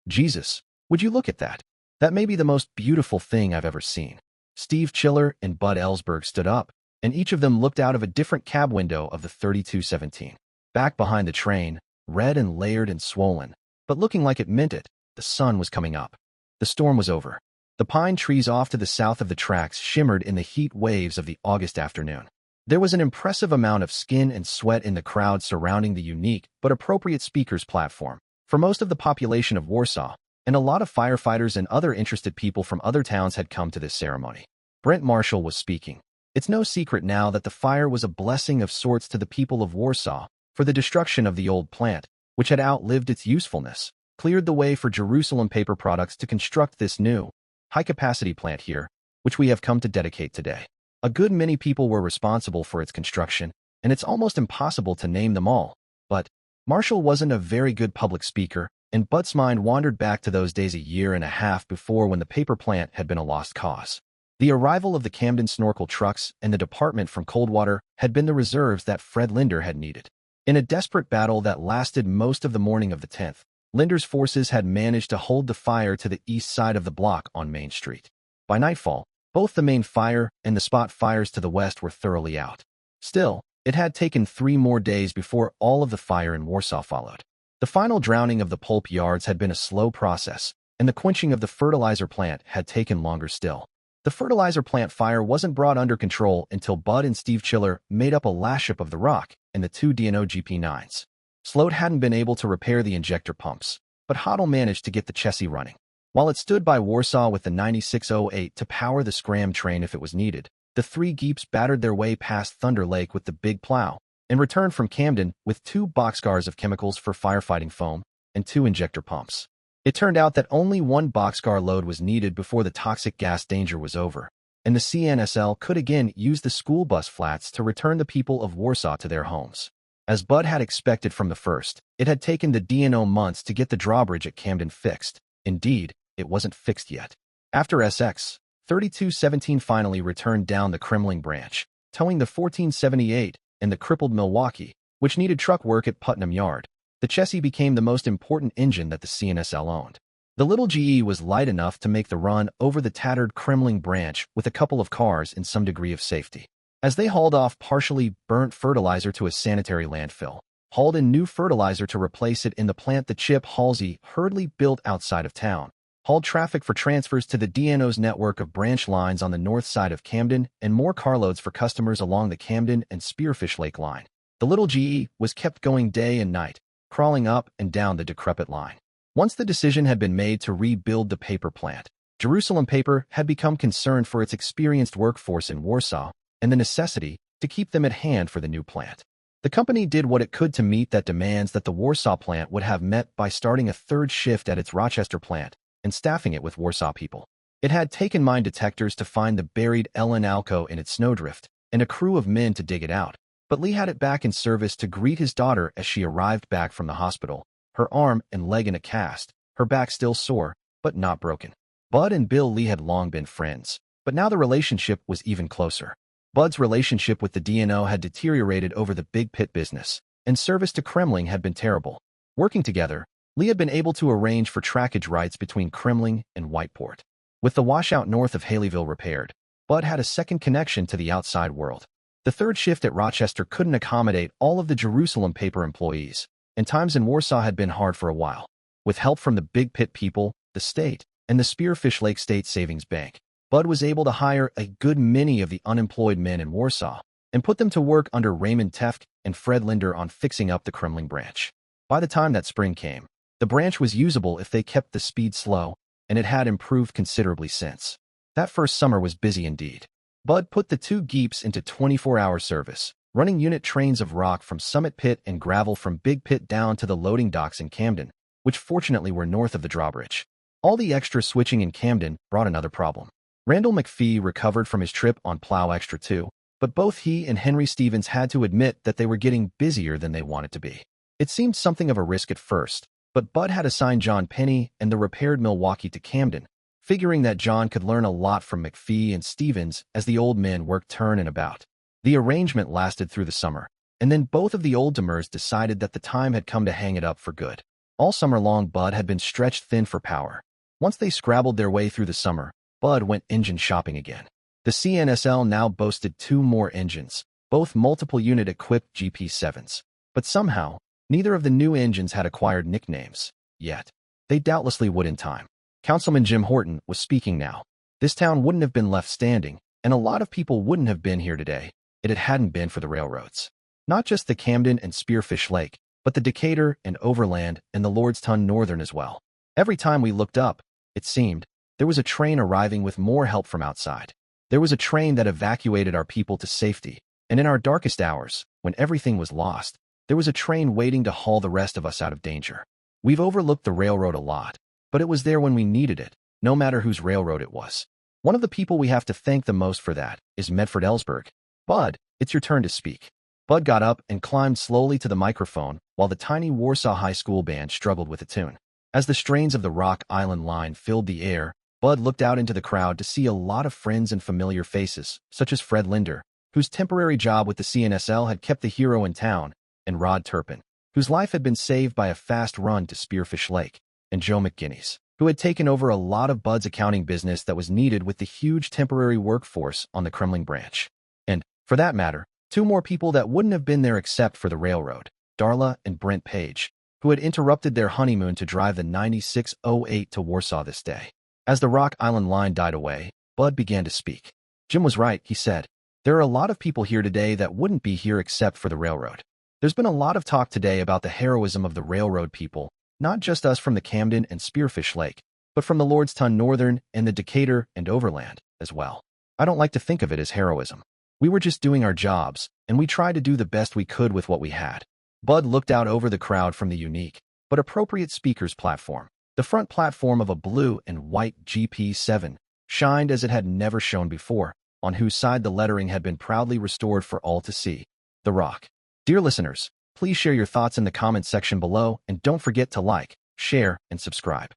Jesus, would you look at that? That may be the most beautiful thing I've ever seen. Steve Chiller and Bud Ellsberg stood up, and each of them looked out of a different cab window of the 3217. Back behind the train, red and layered and swollen, but looking like it meant it, the sun was coming up. The storm was over. The pine trees off to the south of the tracks shimmered in the heat waves of the August afternoon. There was an impressive amount of skin and sweat in the crowd surrounding the unique but appropriate speakers platform for most of the population of Warsaw, and a lot of firefighters and other interested people from other towns had come to this ceremony. Brent Marshall was speaking. It's no secret now that the fire was a blessing of sorts to the people of Warsaw for the destruction of the old plant, which had outlived its usefulness. cleared the way for Jerusalem Paper Products to construct this new, high-capacity plant here, which we have come to dedicate today. A good many people were responsible for its construction, and it's almost impossible to name them all. But Marshall wasn't a very good public speaker, and Bud's mind wandered back to those days a year and a half before when the paper plant had been a lost cause. The arrival of the Camden snorkel trucks and the department from Coldwater had been the reserves that Fred Linder had needed. In a desperate battle that lasted most of the morning of the 10th, Linder's forces had managed to hold the fire to the east side of the block on Main Street. By nightfall, both the main fire and the spot fires to the west were thoroughly out. Still, it had taken 3 more days before all of the fire in Warsaw followed. The final drowning of the pulp yards had been a slow process, and the quenching of the fertilizer plant had taken longer still. The fertilizer plant fire wasn't brought under control until Bud and Steve Chiller made up a laship of the rock and the 2 D&O GP9s. Sloat hadn't been able to repair the injector pumps, but Hoddle managed to get the chassis running. While it stood by Warsaw with the 9608 to power the scram train if it was needed, the 3 Geeps battered their way past Thunder Lake with the big plow and returned from Camden with 2 boxcars of chemicals for firefighting foam and 2 injector pumps. It turned out that only 1 boxcar load was needed before the toxic gas danger was over, and the CNSL could again use the school bus flats to return the people of Warsaw to their homes. As Bud had expected from the first, it had taken the D&O months to get the drawbridge at Camden fixed. Indeed, it wasn't fixed yet. After SX 3217 finally returned down the Kremling branch, towing the 1478 and the crippled Milwaukee, which needed truck work at Putnam Yard, the chassis became the most important engine that the CNSL owned. The little GE was light enough to make the run over the tattered Kremling branch with a couple of cars in some degree of safety. As they hauled off partially burnt fertilizer to a sanitary landfill, hauled in new fertilizer to replace it in the plant that Chip Halsey hurriedly built outside of town, hauled traffic for transfers to the DNO's network of branch lines on the north side of Camden, and more carloads for customers along the Camden and Spearfish Lake line. The little GE was kept going day and night, crawling up and down the decrepit line. Once the decision had been made to rebuild the paper plant, Jerusalem Paper had become concerned for its experienced workforce in Warsaw and the necessity to keep them at hand for the new plant. The company did what it could to meet that demands that the Warsaw plant would have met by starting a 3rd shift at its Rochester plant and staffing it with Warsaw people. It had taken mine detectors to find the buried Ellen Alco in its snowdrift and a crew of men to dig it out, but Lee had it back in service to greet his daughter as she arrived back from the hospital, her arm and leg in a cast, her back still sore, but not broken. Bud and Bill Lee had long been friends, but now the relationship was even closer. Bud's relationship with the DNO had deteriorated over the big pit business, and service to Kremling had been terrible. Working together, Lee had been able to arrange for trackage rights between Kremling and Whiteport. With the washout north of Haleyville repaired, Bud had a second connection to the outside world. The 3rd shift at Rochester couldn't accommodate all of the Jerusalem Paper employees, and times in Warsaw had been hard for a while. With help from the Big Pit people, the state, and the Spearfish Lake State Savings Bank, Bud was able to hire a good many of the unemployed men in Warsaw and put them to work under Raymond Tefk and Fred Linder on fixing up the Kremling branch. By the time that spring came, the branch was usable if they kept the speed slow, and it had improved considerably since. That first summer was busy indeed. Bud put the 2 Geeps into 24-hour service, running unit trains of rock from Summit Pit and gravel from Big Pit down to the loading docks in Camden, which fortunately were north of the drawbridge. All the extra switching in Camden brought another problem. Randall McPhee recovered from his trip on Plow Extra 2, but both he and Henry Stevens had to admit that they were getting busier than they wanted to be. It seemed something of a risk at first, but Bud had assigned John Penny and the repaired Milwaukee to Camden, figuring that John could learn a lot from McPhee and Stevens as the old men worked turn and about. The arrangement lasted through the summer, and then both of the old timers decided that the time had come to hang it up for good. All summer long, Bud had been stretched thin for power. Once they scrabbled their way through the summer, Bud went engine shopping again. The CNSL now boasted 2 more engines, both multiple-unit equipped GP7s. But somehow, neither of the new engines had acquired nicknames yet. They doubtlessly would in time. Councilman Jim Horton was speaking now. This town wouldn't have been left standing, and a lot of people wouldn't have been here today if it hadn't been for the railroads. Not just the Camden and Spearfish Lake, but the Decatur and Overland and the Lordstown Northern as well. Every time we looked up, it seemed, there was a train arriving with more help from outside. There was a train that evacuated our people to safety, and in our darkest hours, when everything was lost, there was a train waiting to haul the rest of us out of danger. We've overlooked the railroad a lot, but it was there when we needed it, no matter whose railroad it was. One of the people we have to thank the most for that is Medford Ellsberg. Bud, it's your turn to speak. Bud got up and climbed slowly to the microphone while the tiny Warsaw High School band struggled with a tune. As the strains of the Rock Island Line filled the air, Bud looked out into the crowd to see a lot of friends and familiar faces, such as Fred Linder, whose temporary job with the CNSL had kept the hero in town, and Rod Turpin, whose life had been saved by a fast run to Spearfish Lake, and Joe McGinnis, who had taken over a lot of Bud's accounting business that was needed with the huge temporary workforce on the Kremling branch. And, for that matter, two more people that wouldn't have been there except for the railroad, Darla and Brent Page, who had interrupted their honeymoon to drive the 9608 to Warsaw this day. As the Rock Island Line died away, Bud began to speak. Jim was right, he said. There are a lot of people here today that wouldn't be here except for the railroad. There's been a lot of talk today about the heroism of the railroad people, not just us from the Camden and Spearfish Lake, but from the Lordstown Northern and the Decatur and Overland as well. I don't like to think of it as heroism. We were just doing our jobs, and we tried to do the best we could with what we had. Bud looked out over the crowd from the unique, but appropriate speaker's platform. The front platform of a blue and white GP7 shined as it had never shone before, on whose side the lettering had been proudly restored for all to see. The Rock. Dear listeners, please share your thoughts in the comments section below and don't forget to like, share, and subscribe.